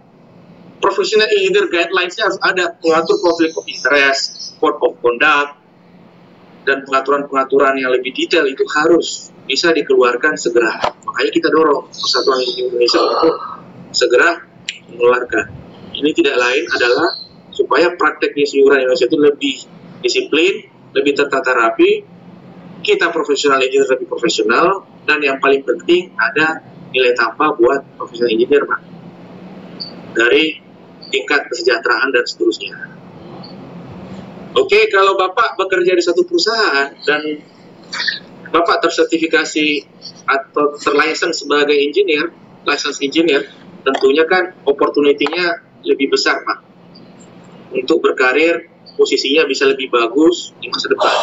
Professional Engineer Guidelines-nya harus ada, mengatur konflik of interest, code of conduct, dan pengaturan-pengaturan yang lebih detail itu harus bisa dikeluarkan segera. Makanya kita dorong Persatuan Engineer Indonesia untuk segera mengeluarkan. Ini tidak lain adalah supaya praktek keinsinyuran Indonesia itu lebih disiplin, lebih tertata rapi, kita profesional engineer lebih profesional, dan yang paling penting ada nilai tambah buat profesional engineer, Pak, dari tingkat kesejahteraan dan seterusnya. Oke, kalau Bapak bekerja di satu perusahaan dan Bapak tersertifikasi atau terlicense sebagai engineer, license engineer, tentunya kan opportunity-nya lebih besar, Pak, untuk berkarir, posisinya bisa lebih bagus di masa depan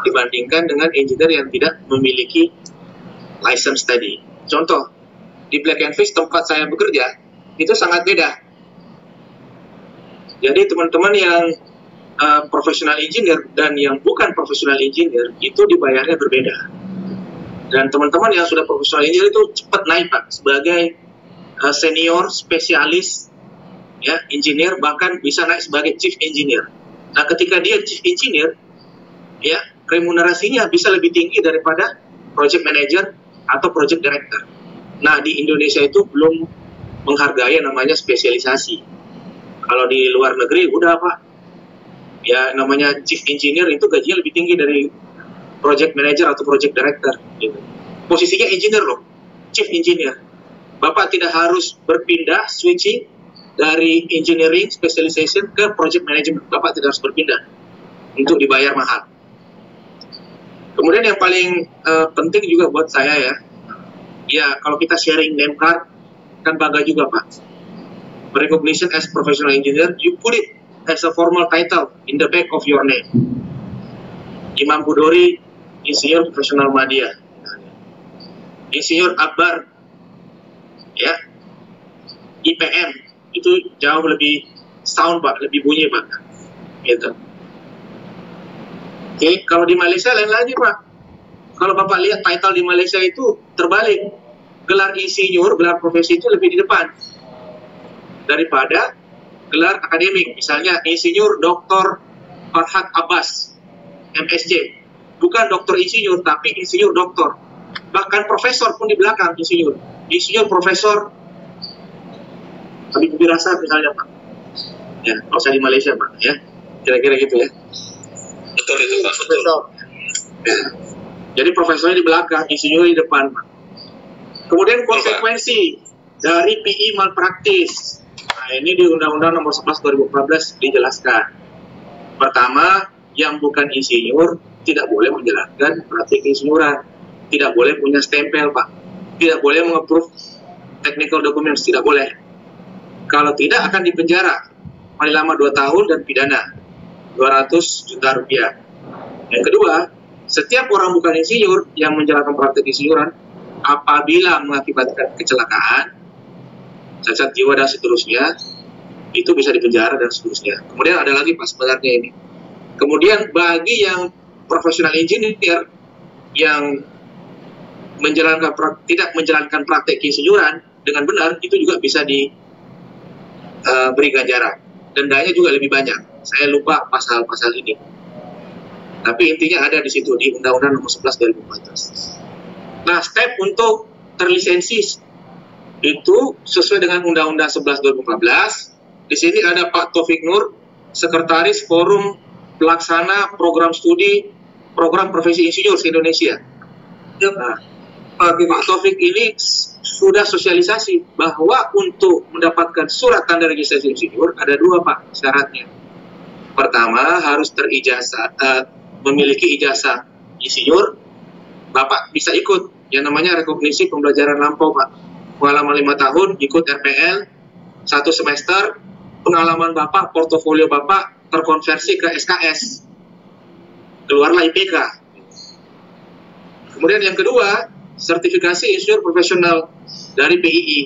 dibandingkan dengan engineer yang tidak memiliki license tadi. Contoh, di Black & Fish tempat saya bekerja itu sangat beda. Jadi teman-teman yang profesional engineer dan yang bukan profesional engineer itu dibayarnya berbeda. Dan teman-teman yang sudah profesional engineer itu cepat naik, Pak, sebagai senior spesialis ya engineer, bahkan bisa naik sebagai chief engineer. Nah, ketika dia chief engineer, ya remunerasinya bisa lebih tinggi daripada project manager atau project director. Nah, di Indonesia itu belum menghargai yang namanya spesialisasi. Kalau di luar negeri udah Pak, ya namanya chief engineer itu gajinya lebih tinggi dari project manager atau project director gitu. Posisinya engineer loh, chief engineer. Bapak tidak harus berpindah switching dari engineering specialization ke project management. Bapak tidak harus berpindah untuk dibayar mahal. Kemudian yang paling penting juga buat saya ya kalau kita sharing name card kan bangga juga Pak. Recognition as professional engineer, you put it as a formal title in the back of your name. Imam Budori, Insinyur Profesional Madya. Insinyur Akbar, ya, IPM, itu jauh lebih sound Pak, lebih bunyi Pak. Gitu. Oke, kalau di Malaysia lain lagi Pak. Kalau Bapak lihat title di Malaysia itu terbalik. Gelar insinyur, gelar profesi itu lebih di depan daripada gelar akademik. Misalnya Insinyur Dr. Farhad Abbas, MSc. Bukan doktor insinyur, tapi insinyur doktor. Bahkan profesor pun di belakang insinyur. Insinyur profesor Habib Birasa misalnya Pak. Ya, kalau saya di Malaysia Pak, ya. Kira-kira gitu ya. Betul itu Pak, betul. Ya. Jadi profesornya di belakang, insinyur di depan Pak. Kemudian konsekuensi dari PI malpraktis. Nah, ini di Undang-Undang Nomor 11 2014 dijelaskan. Pertama, yang bukan insinyur tidak boleh menjalankan praktik insinyuran. Tidak boleh punya stempel, Pak. Tidak boleh meng-approve technical documents, tidak boleh. Kalau tidak akan dipenjara paling lama 2 tahun dan pidana 200 juta rupiah. Yang kedua, setiap orang bukan insinyur yang menjalankan praktik insinyuran apabila mengakibatkan kecelakaan, cacat jiwa dan seterusnya, itu bisa dipenjara dan seterusnya. Kemudian ada lagi Pak sebenarnya ini. Kemudian bagi yang profesional engineer yang tidak menjalankan praktek insinyuran dengan benar, itu juga bisa diberi ganjaran. Dendanya juga lebih banyak. Saya lupa pasal-pasal ini. Tapi intinya ada di situ di Undang-Undang Nomor 11 2014. Nah, step untuk terlisensi itu sesuai dengan Undang-Undang 11 2014. Di sini ada Pak Taufik Nur, Sekretaris Forum Pelaksana Program Studi Program Profesi Insinyur se-Indonesia. Nah, Pak Taufik ini sudah sosialisasi bahwa untuk mendapatkan surat tanda registrasi insinyur ada 2 Pak syaratnya. Pertama, harus memiliki ijazah insinyur. Bapak bisa ikut yang namanya rekognisi pembelajaran lampau Pak. Pengalaman 5 tahun, ikut RPL 1 semester, pengalaman Bapak, portofolio Bapak terkonversi ke SKS. Keluarlah IPK. Kemudian yang kedua, sertifikasi insinyur profesional dari PII.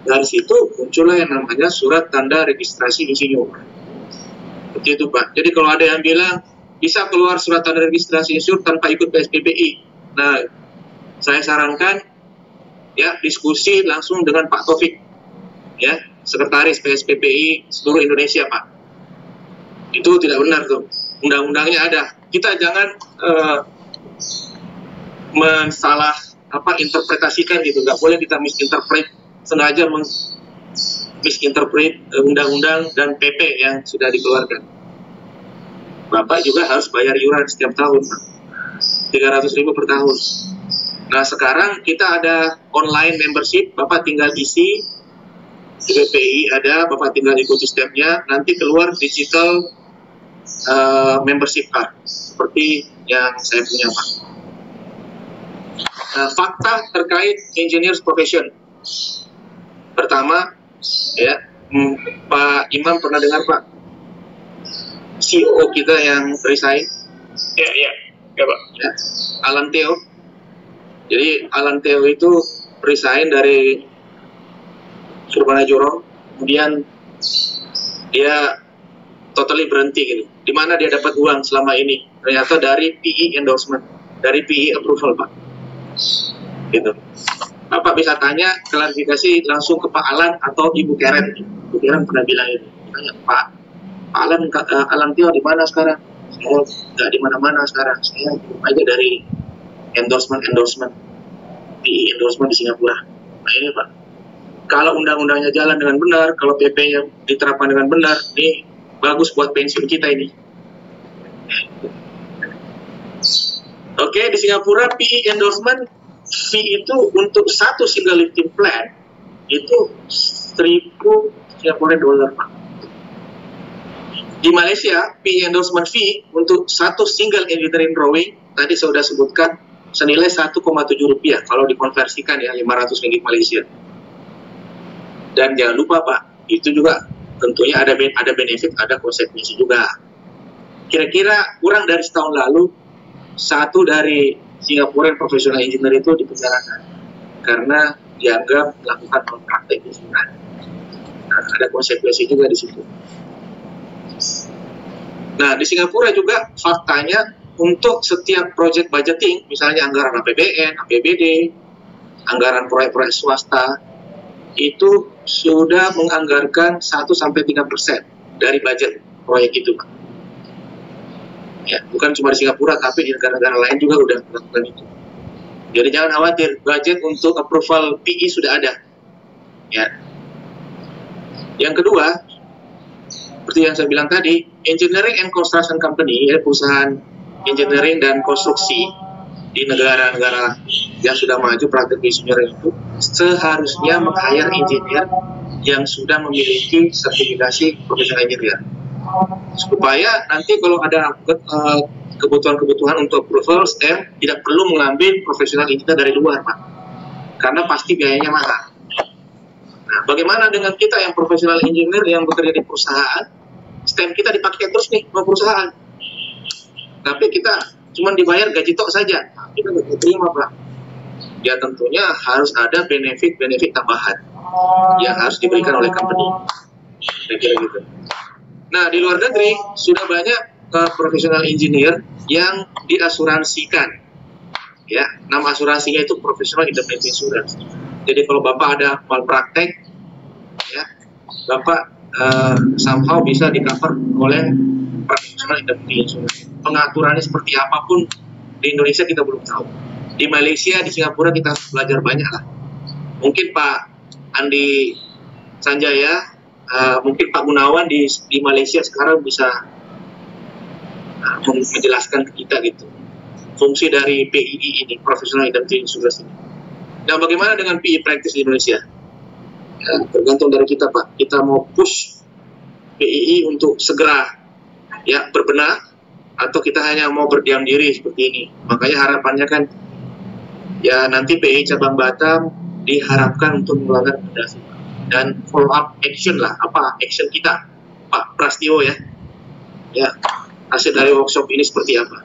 Dari situ muncullah yang namanya surat tanda registrasi insinyur. Seperti itu Pak. Jadi kalau ada yang bilang bisa keluar surat tanda registrasi insinyur tanpa ikut PSPPI. Nah, saya sarankan ya diskusi langsung dengan Pak Taufik, ya, Sekretaris PSPPI seluruh Indonesia Pak. Itu tidak benar tuh. Undang-undangnya ada. Kita jangan mensalah interpretasikan gitu. Nggak boleh kita misinterpret, sengaja misinterpret undang-undang dan PP yang sudah dikeluarkan. Bapak juga harus bayar iuran setiap tahun, Pak. 300.000 per tahun. Nah, sekarang kita ada online membership, Bapak tinggal isi, di BPI ada, Bapak tinggal ikuti stepnya, nanti keluar digital membership card, seperti yang saya punya, Pak. Fakta terkait engineers profession. Pertama, ya, Pak Imam pernah dengar Pak CEO kita yang resign? Ya Pak. Ya, Alan Theo. Jadi Alan Theo itu resign dari Surbana Jorong, kemudian dia totally berhenti gitu. Di mana dia dapat uang selama ini? Ternyata dari PE endorsement, dari PE approval Pak. Gitu. Bapak bisa tanya klarifikasi langsung ke Pak Alan atau Ibu Karen. Ibu Karen pernah bilang itu. Tanya Pak Alan Tio di mana sekarang? Saya nggak di mana-mana sekarang. Saya aja dari endorsement PE endorsement di Singapura. Nah ini Pak. Kalau undang-undangnya jalan dengan benar, kalau PP-nya diterapkan dengan benar, ini bagus buat pensiun kita ini. Oke, di Singapura PE endorsement fee itu untuk satu single lifting plan itu 1.000 Singapura dolar, Pak. Di Malaysia, PE endorsement fee untuk satu single engineering drawing tadi saya sudah sebutkan senilai 1,7 rupiah kalau dikonversikan ya 500 ringgit Malaysia. Dan jangan lupa Pak, itu juga tentunya ada benefit, ada konsekuensi juga. Kira-kira kurang dari setahun lalu, satu dari Singaporean professional engineer itu dipenjarakan karena dianggap melakukan malpraktek kesulitan. Nah, ada konsekuensi juga di situ. Nah, di Singapura juga faktanya untuk setiap project budgeting, misalnya anggaran APBN, APBD, anggaran proyek-proyek swasta, itu sudah menganggarkan 1-3% dari budget proyek itu, Pak. Ya, bukan cuma di Singapura, tapi di negara-negara lain juga udah melakukan itu. Jadi jangan khawatir, budget untuk approval PE sudah ada. Ya. Yang kedua, seperti yang saya bilang tadi, engineering and construction company, ya, perusahaan engineering dan konstruksi di negara-negara yang sudah maju praktek engineering itu seharusnya meng-hire engineer yang sudah memiliki sertifikasi professional engineer, supaya nanti kalau ada kebutuhan-kebutuhan untuk approval STEM tidak perlu mengambil professional engineer dari luar, Pak, karena pasti biayanya mahal. Nah, bagaimana dengan kita yang professional engineer yang bekerja di perusahaan, STEM kita dipakai terus nih sama perusahaan, tapi kita cuma dibayar gaji tok saja, kita nggak terima, Pak. Ya tentunya harus ada benefit tambahan yang harus diberikan oleh company. Kira-kira gitu. Nah, di luar negeri sudah banyak professional engineer yang diasuransikan. Ya, nama asuransinya itu professional indemnity insurance. Jadi kalau Bapak ada malpraktek, ya, Bapak somehow bisa di-cover oleh professional indemnity insurance. Pengaturannya seperti apapun di Indonesia kita belum tahu. Di Malaysia, di Singapura kita belajar banyak lah. Mungkin Pak Andi Sanjaya, mungkin Pak Gunawan di Malaysia sekarang bisa menjelaskan ke kita gitu fungsi dari PII ini, Professional Indemnity Insurance ini. Nah, bagaimana dengan PI practice di Indonesia? Ya, tergantung dari kita, Pak. Kita mau push PII untuk segera ya berbenah, atau kita hanya mau berdiam diri seperti ini. Makanya harapannya kan ya nanti PII cabang Batam diharapkan untuk mengeluarkan rekomendasi dan follow up action lah, apa action kita, Pak Prastio ya. Ya, hasil dari workshop ini seperti apa?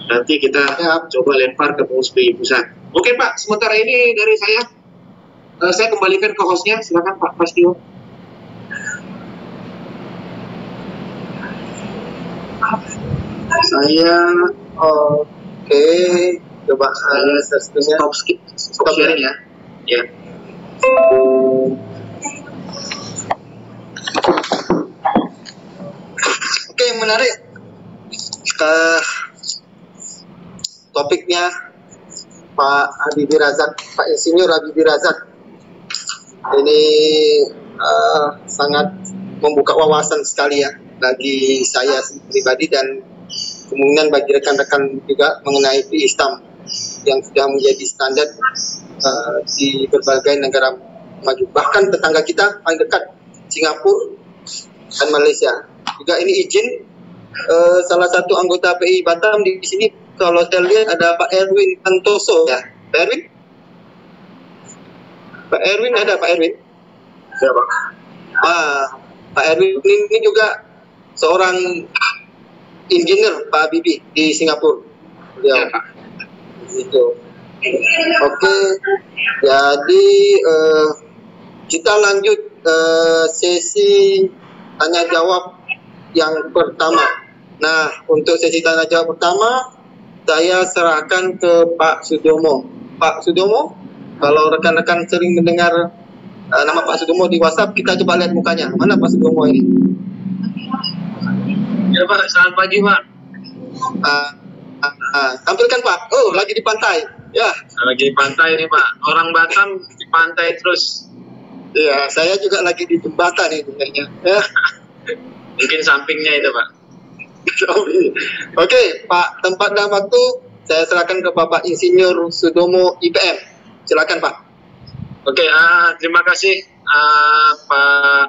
Nanti kita coba lempar ke pengurus PII pusat. Oke Pak, sementara ini dari saya kembalikan ke hostnya, silakan Pak Prastio. Saya oke, coba saya stop sharing ya. Ya. Oke, menarik. Topiknya Pak Habibie Razak, Pak Insinyur Habibie Razak. Ini sangat membuka wawasan sekali ya bagi saya pribadi dan kemungkinan bagi rekan-rekan juga mengenai Islam yang sudah menjadi standar di berbagai negara maju. Bahkan tetangga kita paling dekat, Singapura dan Malaysia. Juga ini izin salah satu anggota PII Batam di sini, kalau saya lihat ada Pak Erwin Santoso ya. Pak Erwin? Pak Erwin ada Pak Erwin? Siapa? Pak Erwin ini juga seorang engineer Pak Habibie di Singapura. Ya, Pak. Gitu. Oke, jadi kita lanjut sesi tanya jawab yang pertama. Nah, untuk sesi tanya jawab pertama, saya serahkan ke Pak Sudomo. Pak Sudomo, kalau rekan-rekan sering mendengar nama Pak Sudomo di WhatsApp, kita coba lihat mukanya. Mana Pak Sudomo ini? Ya Pak, selamat pagi Pak. Tampilkan Pak. Oh, lagi di pantai. Ya. Lagi di pantai nih Pak. Orang Batam di pantai terus. Ya, saya juga lagi di jembatan nih kayaknya. Ya. Mungkin sampingnya itu, Pak. Oke, Pak, tempat dan waktu saya serahkan ke Bapak Insinyur Sudomo IPM. Silakan, Pak. Oke, terima kasih Pak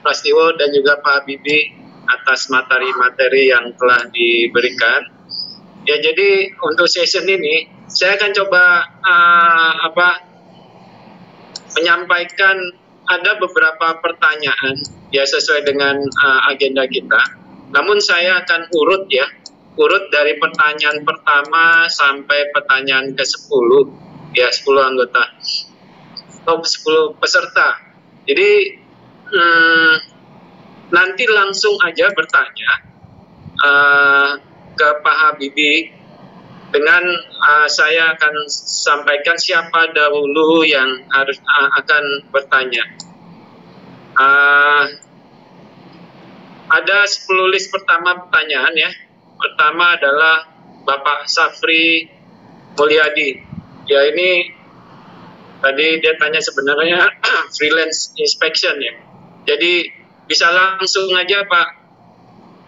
Prastiwo dan juga Pak Bibi atas materi-materi yang telah diberikan. Ya, jadi untuk session ini saya akan coba menyampaikan ada beberapa pertanyaan ya sesuai dengan agenda kita. Namun saya akan urut dari pertanyaan pertama sampai pertanyaan ke-10 ya, 10 anggota atau 10 peserta. Jadi nanti langsung aja bertanya ke Pak Habibie dengan saya akan sampaikan siapa dahulu yang harus akan bertanya. Ada 10 list pertama pertanyaan ya. Pertama adalah Bapak Safri Mulyadi. Ya, ini tadi dia tanya sebenarnya freelance inspection ya. Jadi bisa langsung aja Pak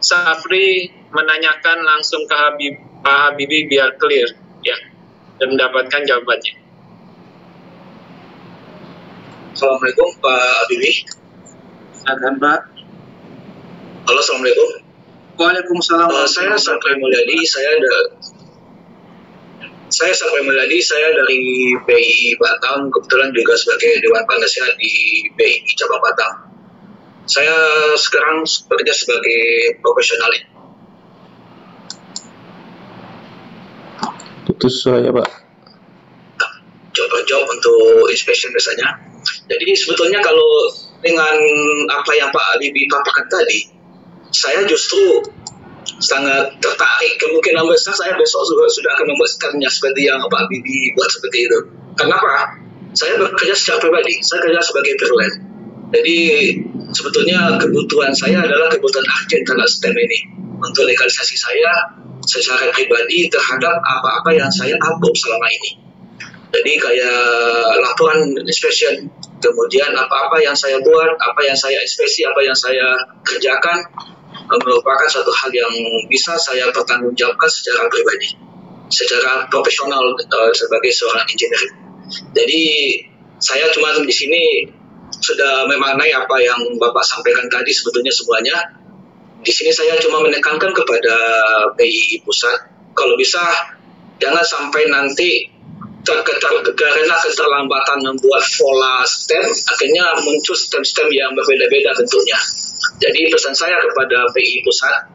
Safri menanyakan langsung ke Pak Habibie biar clear ya dan mendapatkan jawabannya. Assalamualaikum Pak Habibie. Silakan Pak. Halo, assalamualaikum. Waalaikumsalam. Saya Safri Mulyadi. Saya Safri Mulyadi. Saya dari BI Batam. Kebetulan juga sebagai Dewan Penasehat di BI Cabang Batam. Saya sekarang bekerja sebagai profesional. Putus suaranya Pak. Coba jawab untuk inspection biasanya. Jadi sebetulnya kalau dengan apa yang Pak Habibie paparkan tadi, saya justru sangat tertarik. Kemungkinan besar saya besok sudah akan membuatkannya seperti yang Pak Habibie buat seperti itu. Kenapa? Saya bekerja secara pribadi. Saya kerja sebagai freelance. Jadi sebetulnya kebutuhan saya adalah kebutuhan urgent terhadap STEM ini untuk legalisasi saya secara pribadi terhadap apa-apa yang saya upload selama ini. Jadi kayak laporan inspection, kemudian apa-apa yang saya buat, apa yang saya inspeksi, apa yang saya kerjakan merupakan satu hal yang bisa saya pertanggungjawabkan secara pribadi, secara profesional sebagai seorang engineer. Jadi saya cuma di sini sudah memaknai apa yang Bapak sampaikan tadi sebetulnya semuanya. Di sini saya cuma menekankan kepada BI Pusat, kalau bisa jangan sampai nanti karena keterlambatan membuat pola STEM, akhirnya muncul STEM-STEM yang berbeda-beda tentunya. Jadi pesan saya kepada BI Pusat,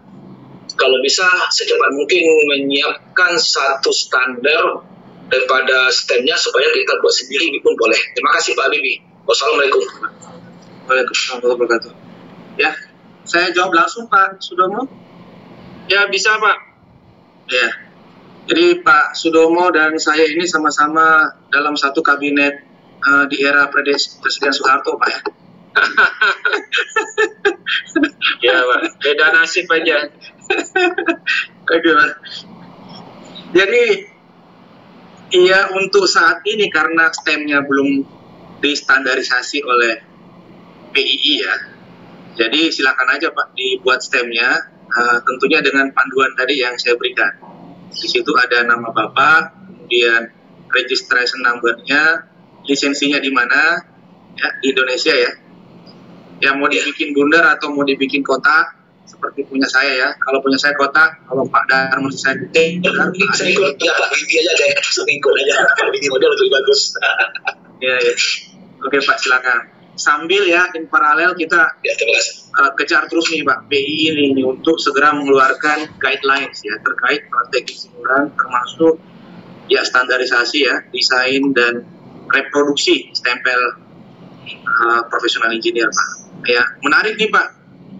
kalau bisa secepat mungkin menyiapkan satu standar daripada STEM-nya supaya kita buat sendiri pun boleh. Terima kasih Pak Habibie. Wassalamualaikum. Waalaikumsalam warahmatullahi wabarakatuh. Ya, saya jawab langsung Pak Sudomo. Ya, bisa Pak. Ya. Jadi Pak Sudomo dan saya ini sama-sama dalam satu kabinet di era Presiden Soeharto, Pak ya. Ya Pak, beda nasib aja. Oke Pak. Jadi iya, untuk saat ini karena STEM-nya belum distandarisasi oleh PII ya. Jadi silakan aja Pak dibuat STEM-nya, tentunya dengan panduan tadi yang saya berikan. Di situ ada nama Bapak, kemudian registration number-nya, lisensinya di mana, ya, di Indonesia ya. Yang mau dibikin bundar atau mau dibikin kotak, seperti punya saya ya. Kalau punya saya kotak, kalau Pak Darmo saya bikin bundar. Saya ikut, ya Pak Bibi aja deh, saya ikut aja. Ini model lebih bagus. Ya. Oke Pak, silakan. Sambil ya, in paralel kita kejar terus nih Pak BI ini untuk segera mengeluarkan guidelines ya terkait praktek insinyuran, termasuk ya standarisasi ya, desain dan reproduksi stempel profesional engineer Pak. Ya, menarik nih Pak.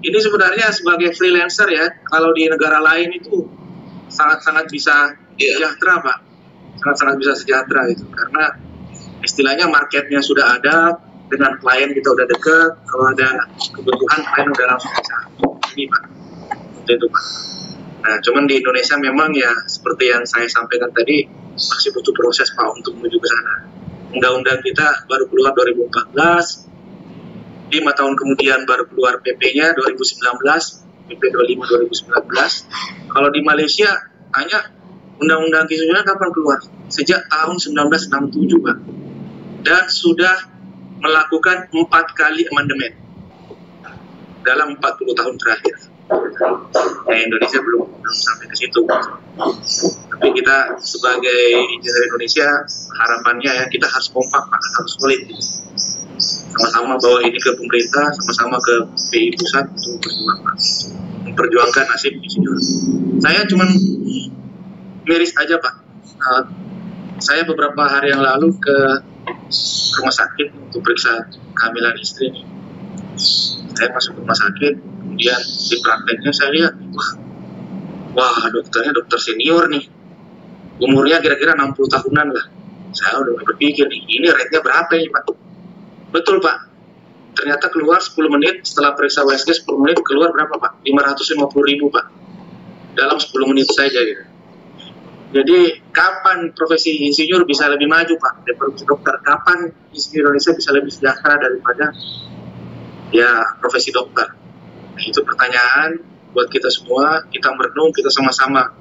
Ini sebenarnya sebagai freelancer ya, kalau di negara lain itu sangat-sangat bisa sejahtera Pak. Sangat-sangat bisa sejahtera itu karena istilahnya marketnya sudah ada. Dengan klien kita udah deket, kalau ada kebutuhan klien udah langsung bisa ini Pak, itu Pak. Nah, cuman di Indonesia memang ya seperti yang saya sampaikan tadi masih butuh proses Pak untuk menuju ke sana. Undang-undang kita baru keluar 2014, 5 tahun kemudian baru keluar PP-nya 2019, PP 25 2019. Kalau di Malaysia hanya Undang-Undang Kesusilaan kapan keluar? Sejak tahun 1967, Pak. Dan sudah melakukan 4 kali amandemen dalam 40 tahun terakhir. Indonesia belum sampai ke situ. Tapi kita sebagai insinyur Indonesia, harapannya ya kita harus kompak, Pak, harus solid. Sama-sama bawa ini ke pemerintah, sama-sama ke PI pusat untuk memperjuangkan nasib insinyur. Saya cuma miris aja, Pak. Saya beberapa hari yang lalu ke rumah sakit untuk periksa kehamilan istri. Saya masuk ke rumah sakit, kemudian di prakteknya saya lihat, wah dokternya dokter senior nih, umurnya kira-kira 60 tahunan lah. Saya udah berpikir nih, ini rate-nya berapa ya, Pak? Betul, Pak. Ternyata keluar 10 menit setelah periksa USG 10 menit keluar berapa, Pak? 550.000, Pak. Dalam 10 menit saja gitu. Jadi kapan profesi insinyur bisa lebih maju, Pak, dari profesi dokter? Kapan insinyur Indonesia bisa lebih sejahtera daripada ya profesi dokter? Nah, itu pertanyaan buat kita semua. Kita merenung, kita sama-sama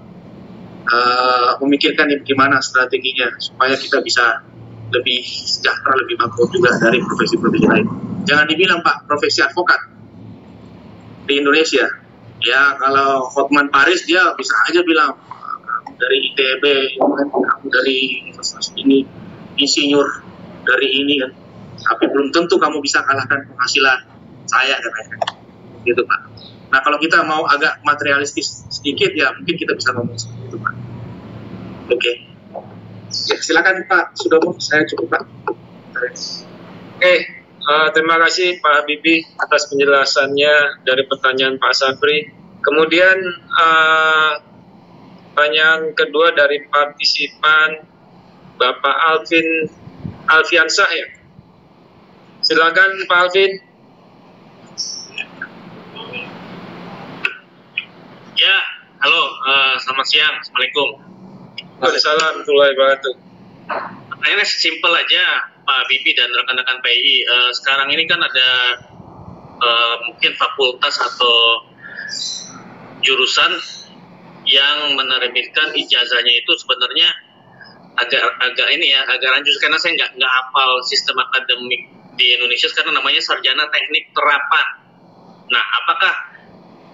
memikirkan gimana strateginya supaya kita bisa lebih sejahtera, lebih makmur juga dari profesi-profesi lain. Jangan dibilang, Pak, profesi advokat di Indonesia. Ya kalau Hotman Paris dia bisa aja bilang dari ITB, kamu dari universitas ini, insinyur dari ini kan. Tapi belum tentu kamu bisa kalahkan penghasilan saya katanya. Gitu, Pak. Nah kalau kita mau agak materialistis sedikit ya mungkin kita bisa ngomong seperti itu, Pak. Oke. Ya, silakan Pak Sudomo, saya cukup, Pak. Oke, terima kasih Pak Habibie atas penjelasannya dari pertanyaan Pak Sabri. Kemudian pertanyaan kedua dari partisipan Bapak Alfiansyah ya. Silakan Pak Alvin. Ya, halo, selamat siang, Assalamualaikum. Waalaikumsalam warahmatullahi wabarakatuh. Pertanyaannya simpel aja, Pak Habibie dan rekan-rekan PI. Sekarang ini kan ada mungkin fakultas atau jurusan yang menerbitkan ijazahnya itu sebenarnya agak ini ya, agak rancu karena saya nggak hafal sistem akademik di Indonesia sekarang namanya sarjana teknik terapan. Nah, apakah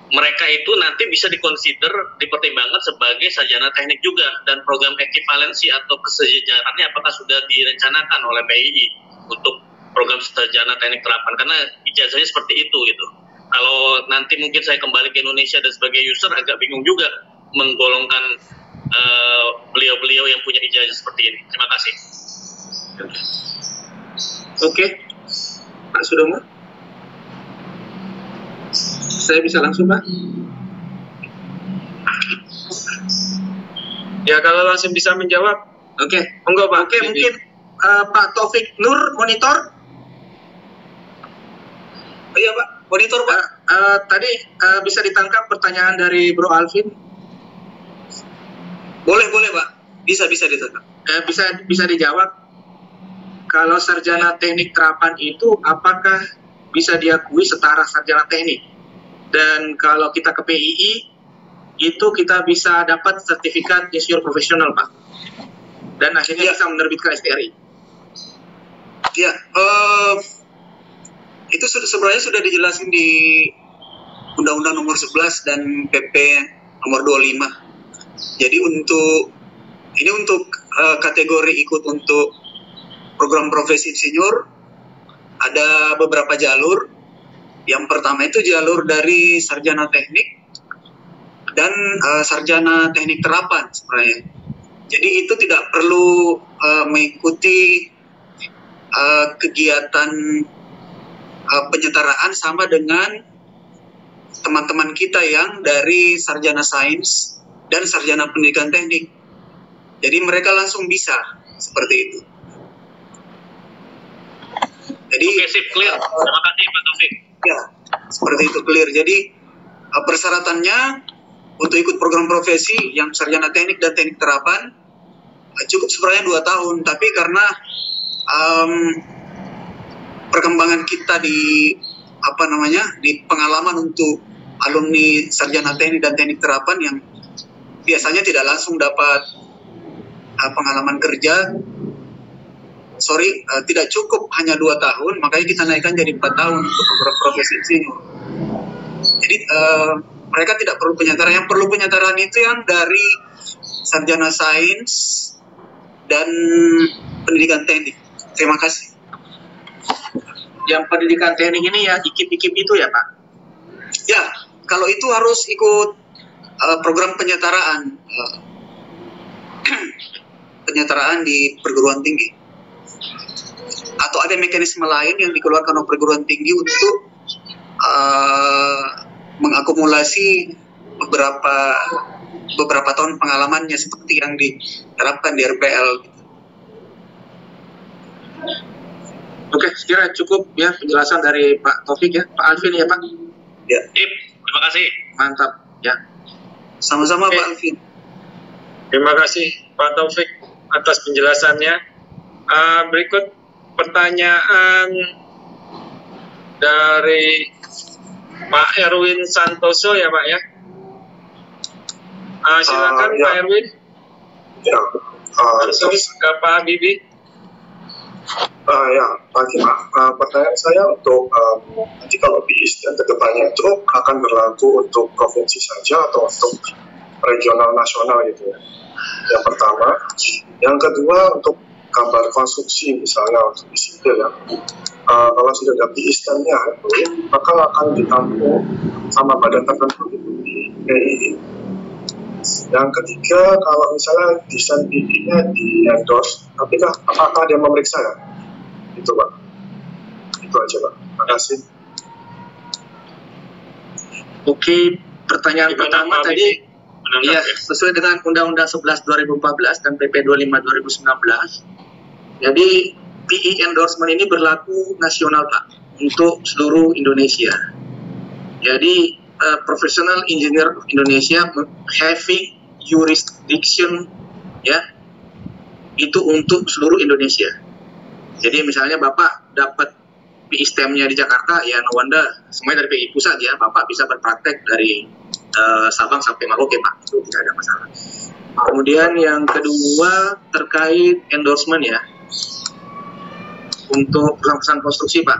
mereka itu nanti bisa dipertimbangkan sebagai sarjana teknik juga, dan program ekivalensi atau kesejahteraan apakah sudah direncanakan oleh PII untuk program sarjana teknik terapan, karena ijazahnya seperti itu gitu. Kalau nanti mungkin saya kembali ke Indonesia dan sebagai user agak bingung juga menggolongkan beliau-beliau yang punya ijazah seperti ini. Terima kasih. Oke, Pak Sudomo. Saya bisa langsung, Pak? Ya, kalau langsung bisa menjawab. Oke. Monggo, Pak. Oke, mungkin Pak Taufik Nur, monitor. Iya, Pak. Monitor, Pak. Tadi bisa ditangkap pertanyaan dari Bro Alvin? Boleh, Pak. Bisa ditangkap. Bisa dijawab. Kalau sarjana teknik terapan itu apakah bisa diakui setara sarjana teknik? Dan kalau kita ke PII, itu kita bisa dapat sertifikat insinyur profesional, Pak. Dan akhirnya bisa menerbitkan STRI. Ya, itu sebenarnya sudah dijelasin di Undang-Undang Nomor 11 dan PP Nomor 25. Jadi untuk kategori ikut untuk program profesi insinyur ada beberapa jalur. Yang pertama itu jalur dari sarjana teknik dan sarjana teknik terapan sebenarnya. Jadi itu tidak perlu mengikuti kegiatan penyetaraan sama dengan teman-teman kita yang dari sarjana sains dan sarjana pendidikan teknik. Jadi mereka langsung bisa seperti itu. Jadi Oke, sip, clear. Terima kasih Pak Taufik. Ya, seperti itu, clear. Jadi persyaratannya untuk ikut program profesi yang sarjana teknik dan teknik terapan cukup sebenarnya 2 tahun, tapi karena perkembangan kita di di pengalaman untuk alumni sarjana teknik dan teknik terapan yang biasanya tidak langsung dapat pengalaman kerja. Tidak cukup hanya 2 tahun, makanya kita naikkan jadi 4 tahun untuk profesi insinyur. Jadi mereka tidak perlu penyetaraan. Yang perlu penyetaraan itu yang dari sarjana sains dan pendidikan teknik. Terima kasih. Yang pendidikan teknik ini ya IKIP itu ya Pak? Ya, kalau itu harus ikut program penyetaraan penyetaraan di perguruan tinggi. Atau ada mekanisme lain yang dikeluarkan oleh perguruan tinggi untuk mengakumulasi beberapa tahun pengalamannya seperti yang diterapkan di RPL. Oke, sekiranya cukup ya penjelasan dari Pak Taufik ya, Pak Alvin ya Pak. Ya. Terima kasih. Mantap ya. Sama-sama Pak Alvin. Terima kasih Pak Taufik atas penjelasannya. Berikut pertanyaan dari Pak Erwin Santoso ya Pak ya. Silakan ya. Pak Erwin. Ya. Terus ke Pak Habibie. Ya, pagi Pak. Pertanyaan saya untuk nanti kalau BIS dan kedepannya itu akan berlaku untuk provinsi saja atau untuk regional nasional gitu ya. Yang pertama, yang kedua untuk gambar konstruksi misalnya untuk di sipil ya. Kalau sudah ada BIS-nya itu maka akan ditampung sama badan tertentu gitu di PII. Yang ketiga, kalau misalnya desain PII-nya di endorse, tapi apakah dia memeriksa ya? Itu Pak. Itu aja Pak. Terima kasih. Oke, pertanyaan pertama tadi ya sesuai dengan Undang-Undang 11 2014 dan PP 25 2019. Jadi PE endorsement ini berlaku nasional Pak untuk seluruh Indonesia. Jadi Professional Engineer of Indonesia having jurisdiction ya itu untuk seluruh Indonesia. Jadi misalnya Bapak dapat PI STEM-nya di Jakarta, ya no wonder semuanya dari PI pusat ya, Bapak bisa berpraktek dari Sabang sampai Merauke Pak, itu tidak ada masalah. Kemudian yang kedua terkait endorsement ya, untuk perusahaan konstruksi Pak.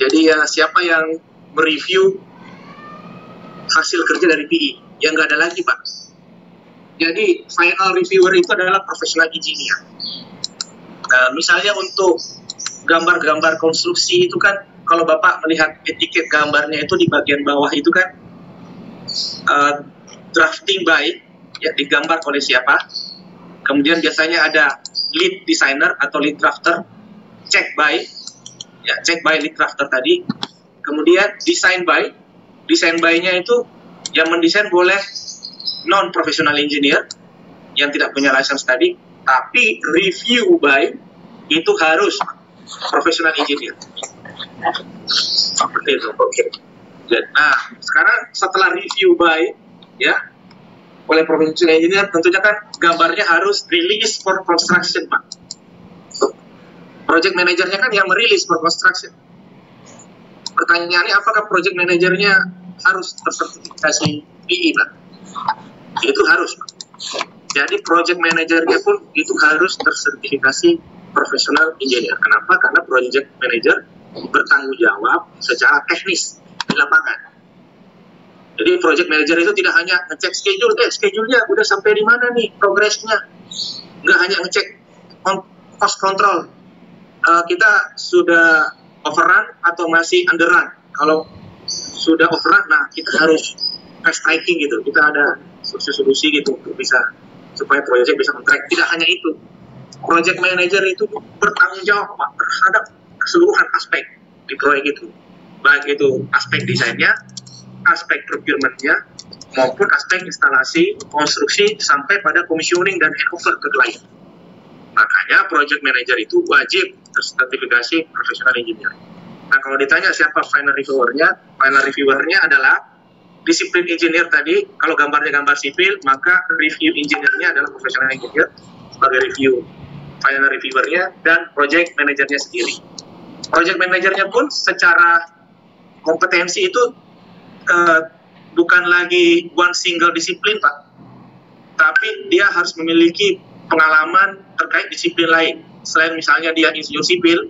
Jadi ya siapa yang mereview hasil kerja dari PI, yang nggak ada lagi Pak. Jadi final reviewer itu adalah professional engineer. Nah, misalnya untuk gambar-gambar konstruksi itu kan, kalau Bapak melihat etiket gambarnya itu di bagian bawah itu kan drafting by, ya digambar oleh siapa. Kemudian biasanya ada lead designer atau lead drafter, check by, ya check by lead drafter tadi. Kemudian design by-nya itu yang mendesain boleh non-professional engineer yang tidak punya license tadi, tapi review by itu harus professional engineer. Seperti itu. Nah, sekarang setelah review by ya oleh professional engineer, tentunya kan gambarnya harus release for construction Pak. Project manajernya kan yang merilis for construction. Pertanyaannya, apakah project manajernya harus tersertifikasi PI Pak? Itu harus Pak. Jadi project manajernya pun itu harus tersertifikasi professional engineer. Kenapa? Karena project manager bertanggung jawab secara teknis di lapangan. Jadi project manager itu tidak hanya ngecek schedule, schedule-nya udah sampai di mana nih progresnya. Nggak hanya ngecek cost control. Kita sudah overrun atau masih underrun. Kalau sudah overrun, nah kita harus fast tracking gitu. Kita ada solusi gitu untuk bisa supaya proyek bisa on-track. Tidak hanya itu, project manager itu bertanggung jawab Pak terhadap keseluruhan aspek di proyek itu, baik itu aspek desainnya, aspek procurement-nya, maupun aspek instalasi, konstruksi, sampai pada commissioning dan handover ke klien. Makanya project manager itu wajib tersertifikasi professional engineer. Nah, kalau ditanya siapa final reviewernya adalah disiplin engineer tadi. Kalau gambarnya gambar sipil, maka review engineer-nya adalah professional engineer sebagai review. final reviewernya, dan project manajernya sendiri. Project manajernya pun secara kompetensi itu bukan lagi one single disiplin, Pak, tapi dia harus memiliki pengalaman terkait disiplin lain. Selain misalnya dia insinyur sipil,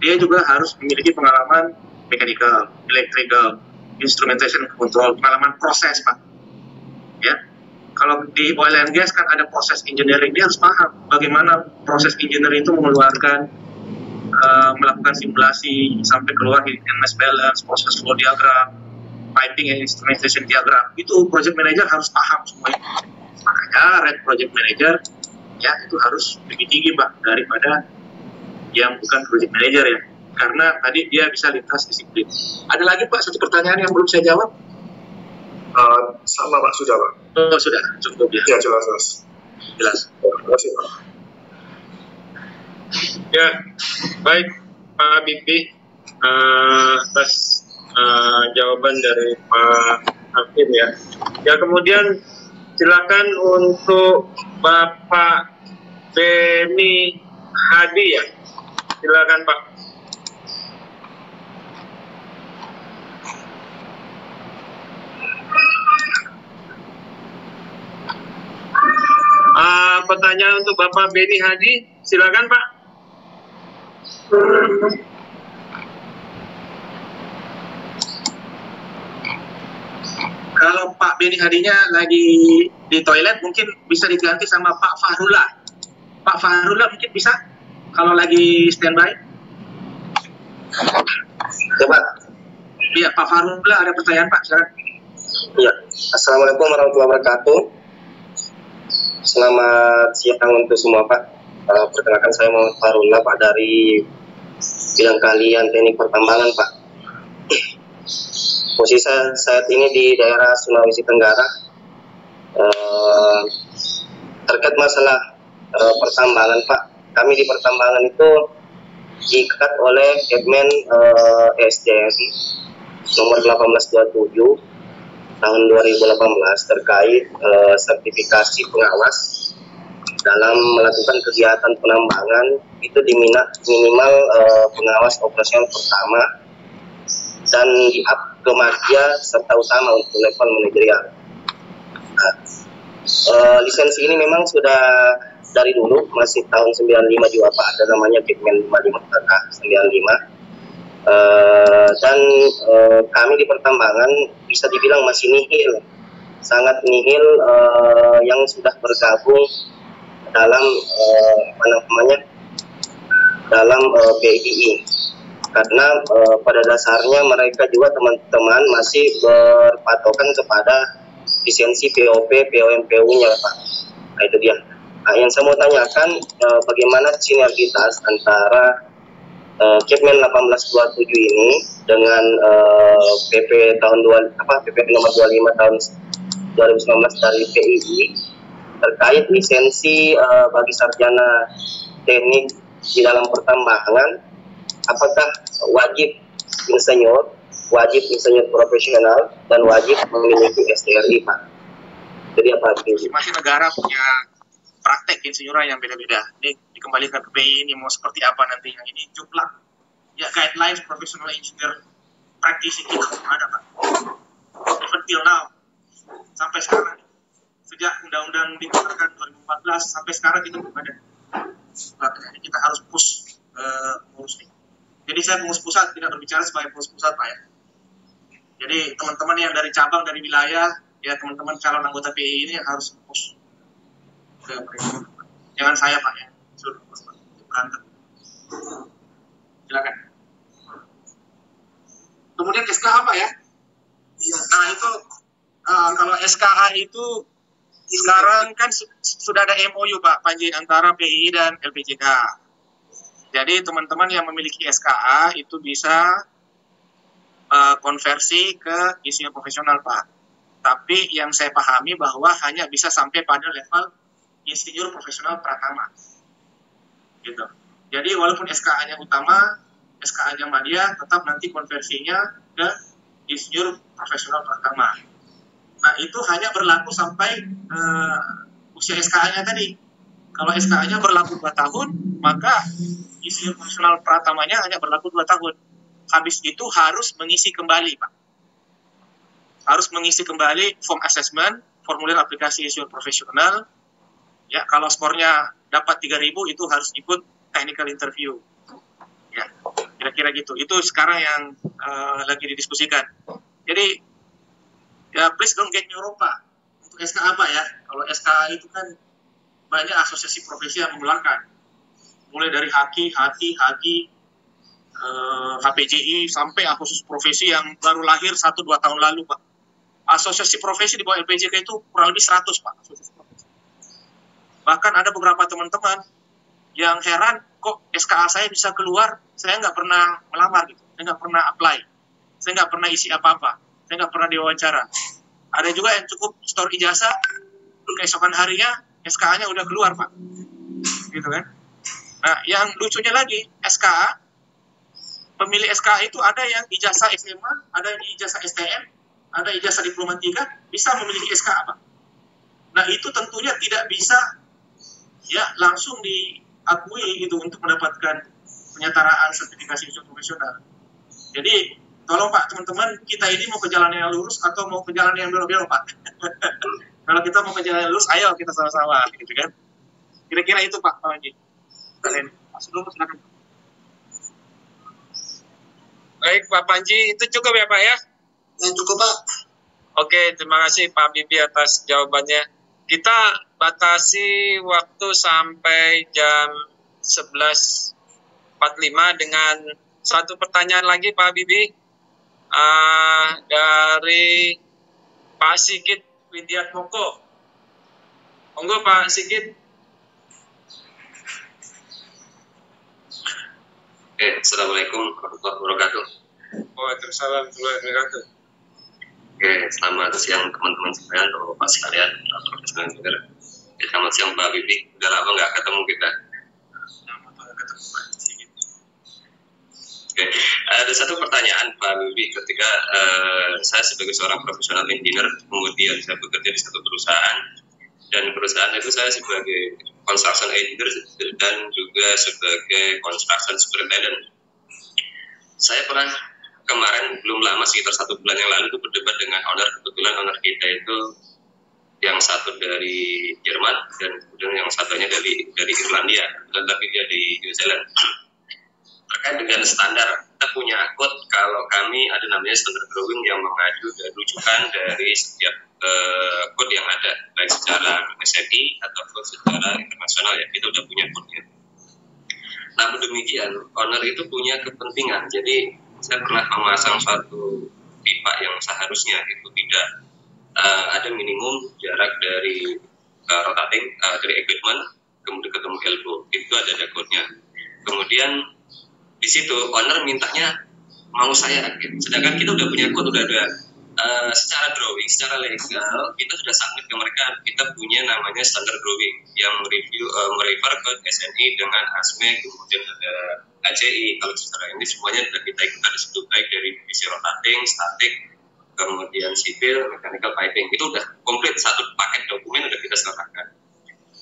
dia juga harus memiliki pengalaman mechanical, electrical, instrumentation control, pengalaman proses, Pak. Ya, kalau di oil and gas kan ada proses engineering, dia harus paham bagaimana proses engineering itu mengeluarkan, melakukan simulasi sampai keluar hidden mass balance, proses flow diagram, piping and instrumentation diagram. Itu project manager harus paham semuanya. Makanya red project manager ya itu harus lebih tinggi, Pak, daripada yang bukan project manager ya, karena tadi dia bisa lintas disiplin. Ada lagi, Pak, satu pertanyaan yang belum saya jawab? Sama, Pak, sudah, Pak. Oh, sudah, cukup ya. Ya, jelas. Jelas. Terima kasih, Pak. Ya, baik Pak Bibi, atas jawaban dari Pak Hakim ya. Ya, kemudian silakan untuk Bapak Beni Hadi ya. Silakan Pak. Pertanyaan untuk Bapak Beni Hadi, silakan Pak. Kalau Pak Beni Hadinya lagi di toilet, mungkin bisa diganti sama Pak Fahrullah. Pak Fahrullah mungkin bisa kalau lagi standby. Coba. Iya, Pak Fahrullah ada pertanyaan, Pak. Silakan. Iya. Assalamualaikum warahmatullahi wabarakatuh. Selamat siang untuk semua, Pak. Perkenalkan, saya Muhammad Fahrullah, Pak, dari bidang keahlian teknik pertambangan, Pak. Posisi saya saat ini di daerah Sulawesi Tenggara. Terkait masalah pertambangan, Pak. Kami di pertambangan itu diikat oleh Kepmen SDM nomor 1827 tahun 2018 terkait sertifikasi pengawas dalam melakukan kegiatan penambangan itu minimal pengawas operasional pertama dan di-up ke media serta utama untuk level manajerial. Nah, lisensi ini memang sudah dari dulu, masih tahun 95 juga, Pak, ada namanya Kepmen 55 95. Dan kami di pertambangan bisa dibilang masih nihil, sangat nihil yang sudah bergabung dalam dalam PII, karena pada dasarnya mereka juga teman-teman masih berpatokan kepada lisensi POP, POMPU-nya, Pak. Nah, itu dia. Nah, yang saya mau tanyakan, bagaimana sinergitas antara Kepmen 1827 ini dengan PP PP nomor 25 tahun 2019 dari PII terkait lisensi bagi sarjana teknik di dalam pertambangan, apakah wajib insinyur profesional dan wajib memiliki STRI, Pak? Jadi apa? Masing-masing negara punya praktek insinyuran yang beda-beda. Ini dikembalikan ke PI, ini mau seperti apa nanti. Yang ini juplak. Ya, guidelines professional engineer practice itu ada, Pak. Even till now. Sampai sekarang. Sejak undang-undang dikeluarkan 2014 sampai sekarang itu belum ada. Makanya kita harus push ngurus nih. Jadi saya pengurus pusat, tidak berbicara sebagai pengurus pusat, Pak, ya. Jadi teman-teman yang dari cabang, dari wilayah, ya teman-teman calon anggota PI ini harus push. Jangan saya, Pak, ya. Suruh berantem. Silakan. Kemudian SKA, Pak, ya. Nah, itu kalau SKA itu sekarang kan sudah ada MOU, Pak, Panji, antara PI dan LPJK. Jadi teman-teman yang memiliki SKA itu bisa konversi ke insinyur profesional, Pak. Tapi yang saya pahami bahwa hanya bisa sampai pada level insinyur profesional pratama, gitu. Jadi walaupun SKA-nya utama, SKA-nya madya, tetap nanti konversinya ke insinyur profesional pratama. Nah, itu hanya berlaku sampai usia SKA-nya tadi. Kalau SKA-nya berlaku 2 tahun, maka insinyur profesional pratamanya hanya berlaku 2 tahun. Habis itu harus mengisi kembali, Pak. Harus mengisi kembali form assessment, formulir aplikasi insinyur profesional. Ya, kalau skornya dapat 3.000 itu harus ikut technical interview. Ya, kira-kira gitu. Itu sekarang yang lagi didiskusikan. Jadi, ya please don't get me wrong, Pak. Untuk SKA apa ya? Kalau SKA itu kan banyak asosiasi profesi yang mengeluarkan. Mulai dari HAKI, HPJI, sampai asosiasi profesi yang baru lahir 1-2 tahun lalu, Pak. Asosiasi profesi di bawah LPJK itu kurang lebih 100, Pak. Asosiasi profesi. Bahkan ada beberapa teman-teman yang heran, kok SKA saya bisa keluar, saya nggak pernah melamar gitu, saya nggak pernah apply, saya nggak pernah isi apa-apa, saya nggak pernah diwawancara. Ada juga yang cukup store ijazah, keesokan harinya SKA-nya udah keluar, Pak. Gitu kan. Nah, yang lucunya lagi, SKA, pemilih SKA itu ada yang ijazah SMA, ada yang ijazah STM, ada ijazah diploma 3, bisa memiliki SKA, Pak. Nah, itu tentunya tidak bisa ya langsung diakui gitu untuk mendapatkan penyetaraan sertifikasi insinyur profesional. Jadi, tolong Pak, teman-teman, kita ini mau ke jalan yang lurus atau mau ke jalan yang belok-belok, Pak? Kalau kita mau ke jalan yang lurus, ayo kita sama-sama, gitu kan? Kira-kira itu, Pak Panji. Pak Sudomo, silakan. Baik, Pak Panji, itu cukup ya, Pak ya? Ya, cukup, Pak. Oke, terima kasih Pak Bibi atas jawabannya. Kita batasi waktu sampai jam 11.45 dengan satu pertanyaan lagi, Pak Bibi. Dari Pak Sigit Widiatmoko. Monggo Pak Sigit. Assalamualaikum warahmatullahi wabarakatuh. Waalaikumsalam warahmatullahi wabarakatuh. Selamat siang teman-teman sekalian, Bapak sekalian, profesional juga. Selamat siang Pak Bibi. Udah lama nggak ketemu kita. Ada satu pertanyaan Pak Bibi, ketika saya sebagai seorang profesional engineer, kemudian saya bekerja di satu perusahaan, dan perusahaan itu saya sebagai construction engineer dan juga sebagai construction superintendent. Saya pernah kemarin belum lama, sekitar 1 bulan yang lalu, itu berdebat dengan owner. Kebetulan owner kita itu yang satu dari Jerman dan kemudian yang satunya dari Irlandia, tapi dia di New Zealand. Terkait dengan standar, kita punya akun kalau kami ada namanya standar drawing yang mengacu dan rujukan dari setiap kode yang ada, baik secara SNI ataupun secara internasional, ya kita udah punya kodenya. Namun demikian, owner itu punya kepentingan. Jadi saya pernah memasang suatu pipa yang seharusnya itu tidak ada minimum jarak dari rotating dari equipment kemudian ketemu elbow, itu ada kodenya. Kemudian di situ owner mintanya mau saya, sedangkan kita udah punya kode, udah ada secara drawing, secara legal kita sudah submit ke mereka. Kita punya namanya standar drawing yang merefer ke SNI dengan ASME, kemudian ada ACI. Kalau secara ini semuanya sudah kita ikut, ada situ baik dari divisi rotating, statik, kemudian sipil, mechanical piping. Itu udah komplit, satu paket dokumen udah kita serahkan.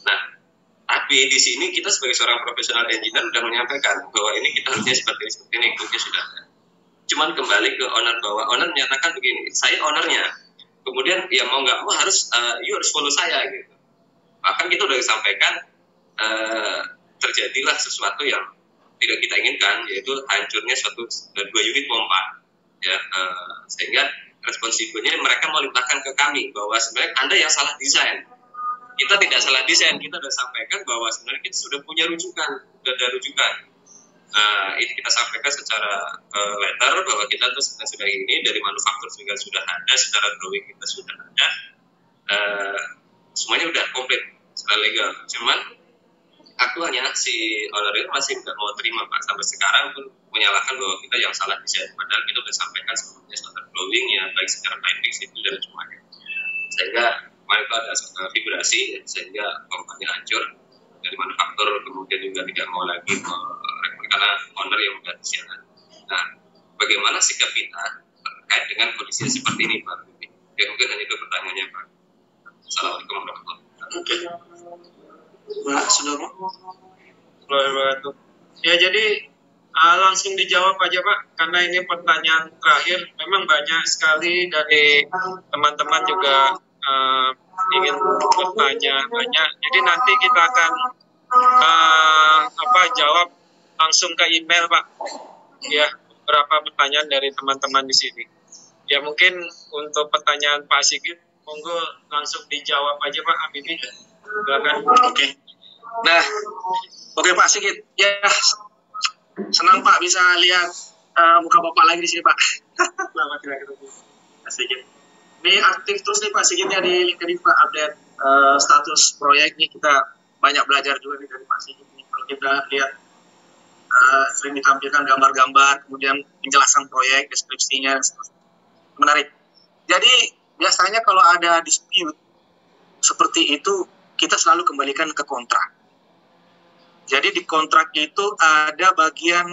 Nah, tapi di sini kita sebagai seorang profesional engineer sudah menyampaikan bahwa ini kita harusnya seperti ini, kodenya sudah ada. Cuman kembali ke owner, bahwa owner menyatakan begini, saya ownernya, kemudian ya mau nggak mau harus you harus follow saya gitu. Bahkan kita udah disampaikan terjadilah sesuatu yang tidak kita inginkan, yaitu hancurnya suatu 2 unit pompa, ya, sehingga responsibelnya mereka mau limpahkan ke kami bahwa sebenarnya Anda yang salah desain. Kita tidak salah desain, kita sudah sampaikan bahwa sebenarnya kita sudah punya rujukan, sudah ada rujukan. Ini kita sampaikan secara letter bahwa kita tuh sudah ini dari manufaktur juga sudah ada, secara drawing kita sudah ada, semuanya udah komplit secara legal. Cuman aktualnya si owner itu masih nggak mau terima Pak, sampai sekarang pun menyalahkan bahwa kita yang salah desain, padahal kita sudah sampaikan sebelumnya standar drawing ya, baik secara piping, sipil dan semuanya. Sehingga kemarin itu ada vibrasi sehingga pompanya hancur dari manufaktur, kemudian juga tidak mau lagi karena owner yang sudah disiapkan. Nah, bagaimana sikap kita terkait dengan kondisi seperti ini, Pak? Ya, mungkin hanya itu pertanyaannya, Pak. Assalamualaikum warahmatullahi wabarakatuh. Pak Sudarmo. Ya, jadi langsung dijawab aja Pak, karena ini pertanyaan terakhir. Memang banyak sekali dari teman-teman juga ingin bertanya banyak. Jadi nanti kita akan jawab langsung ke email Pak. Ya, beberapa pertanyaan dari teman-teman di sini. Ya, mungkin untuk pertanyaan Pak Sigit, monggo langsung dijawab aja Pak Habibie. Silakan. Oke. Nah, oke Pak Sigit. Ya, senang Pak bisa lihat muka Bapak lagi di sini Pak. Selamat ketemu Pak Sigit. Ini aktif terus nih Pak Sigitnya di LinkedIn Pak, update status proyek nih. Kita banyak belajar juga nih dari Pak Sigit nih. Kalau kita lihat sering ditampilkan gambar-gambar, kemudian penjelasan proyek, deskripsinya, menarik. Jadi biasanya kalau ada dispute seperti itu, kita selalu kembalikan ke kontrak. Jadi di kontrak itu ada bagian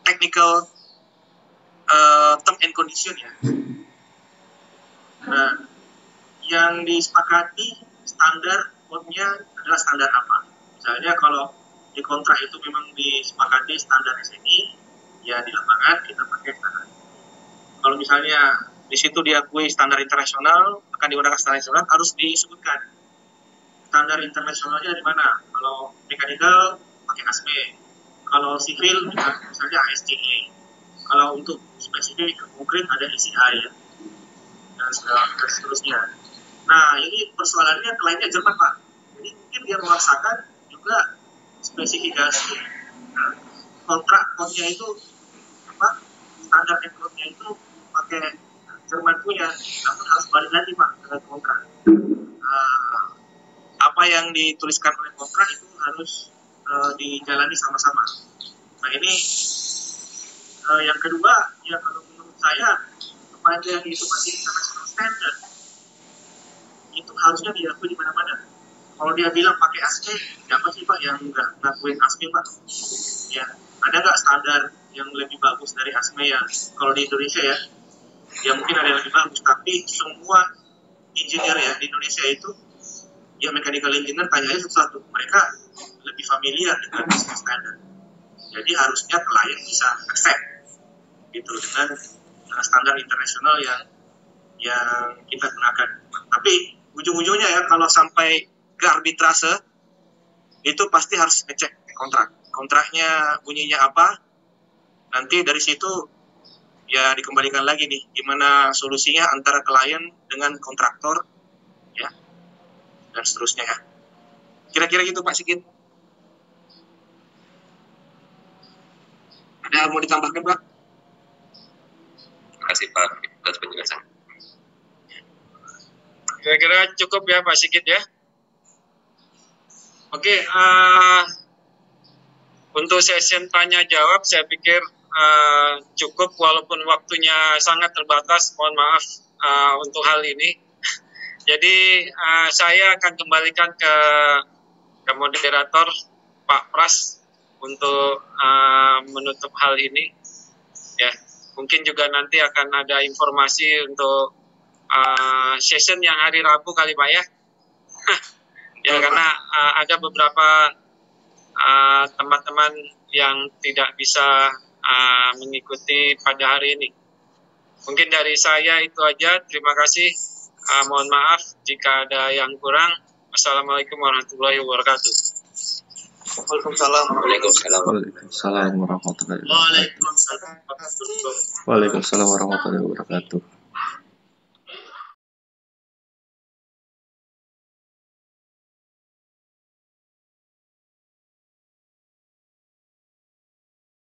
technical term and condition ya. Nah, yang disepakati standar code-nya adalah standar apa? Misalnya kalau di kontrak itu memang disepakati standar SNI, ya di lapangan kita pakai standar. Kalau misalnya di situ diakui standar internasional, akan digunakan standar internasional, harus disebutkan standar internasionalnya di mana. Kalau mechanical pakai ASME, kalau sivil misalnya ASTE, kalau untuk spesifik konkret ada ECI ya, dan seterusnya. Nah, ini persoalannya kliennya Jerman Pak, jadi mungkin dia memaksakan juga spesifikasi kontrak kodnya itu standar kodnya itu pakai Jerman punya, namun harus balik lagi Pak ke kontrak. Apa yang dituliskan oleh kontrak itu harus dijalani sama-sama. Nah ini yang kedua, ya kalau menurut saya sepanjang itu masih international standard, itu harusnya diakui di mana-mana. Kalau dia bilang pakai ASME, siapa sih Pak yang nggak ngakuin ASME Pak? Ya, ada nggak standar yang lebih bagus dari ASME ya? Kalau di Indonesia ya mungkin ada yang lebih bagus, tapi semua engineer ya di Indonesia itu, ya mechanical engineer tanya aja satu-satu, mereka lebih familiar dengan business standard. Jadi harusnya klien bisa accept gitu dengan standar internasional yang kita gunakan. Tapi ujung-ujungnya ya kalau sampai ke arbitrase itu pasti harus ngecek kontraknya bunyinya apa. Nanti dari situ ya dikembalikan lagi nih gimana solusinya antara klien dengan kontraktor ya, dan seterusnya ya. Kira-kira gitu Pak Sigit. Ada mau ditambahkan Pak? Terima kasih Pak atas penjelasan. Kira-kira cukup ya Pak Sigit ya. Oke, untuk session tanya jawab saya pikir cukup, walaupun waktunya sangat terbatas. Mohon maaf untuk hal ini. Jadi saya akan kembalikan ke moderator Pak Pras untuk menutup hal ini. Ya, mungkin juga nanti akan ada informasi untuk session yang hari Rabu kali Pak ya. Ya karena ada beberapa teman-teman yang tidak bisa mengikuti pada hari ini. Mungkin dari saya itu aja. Terima kasih. Mohon maaf jika ada yang kurang. Wassalamualaikum warahmatullahi wabarakatuh. Waalaikumsalam. Waalaikumsalam warahmatullahi wabarakatuh. Waalaikumsalam warahmatullahi wabarakatuh. Waalaikumsalam warahmatullahi wabarakatuh.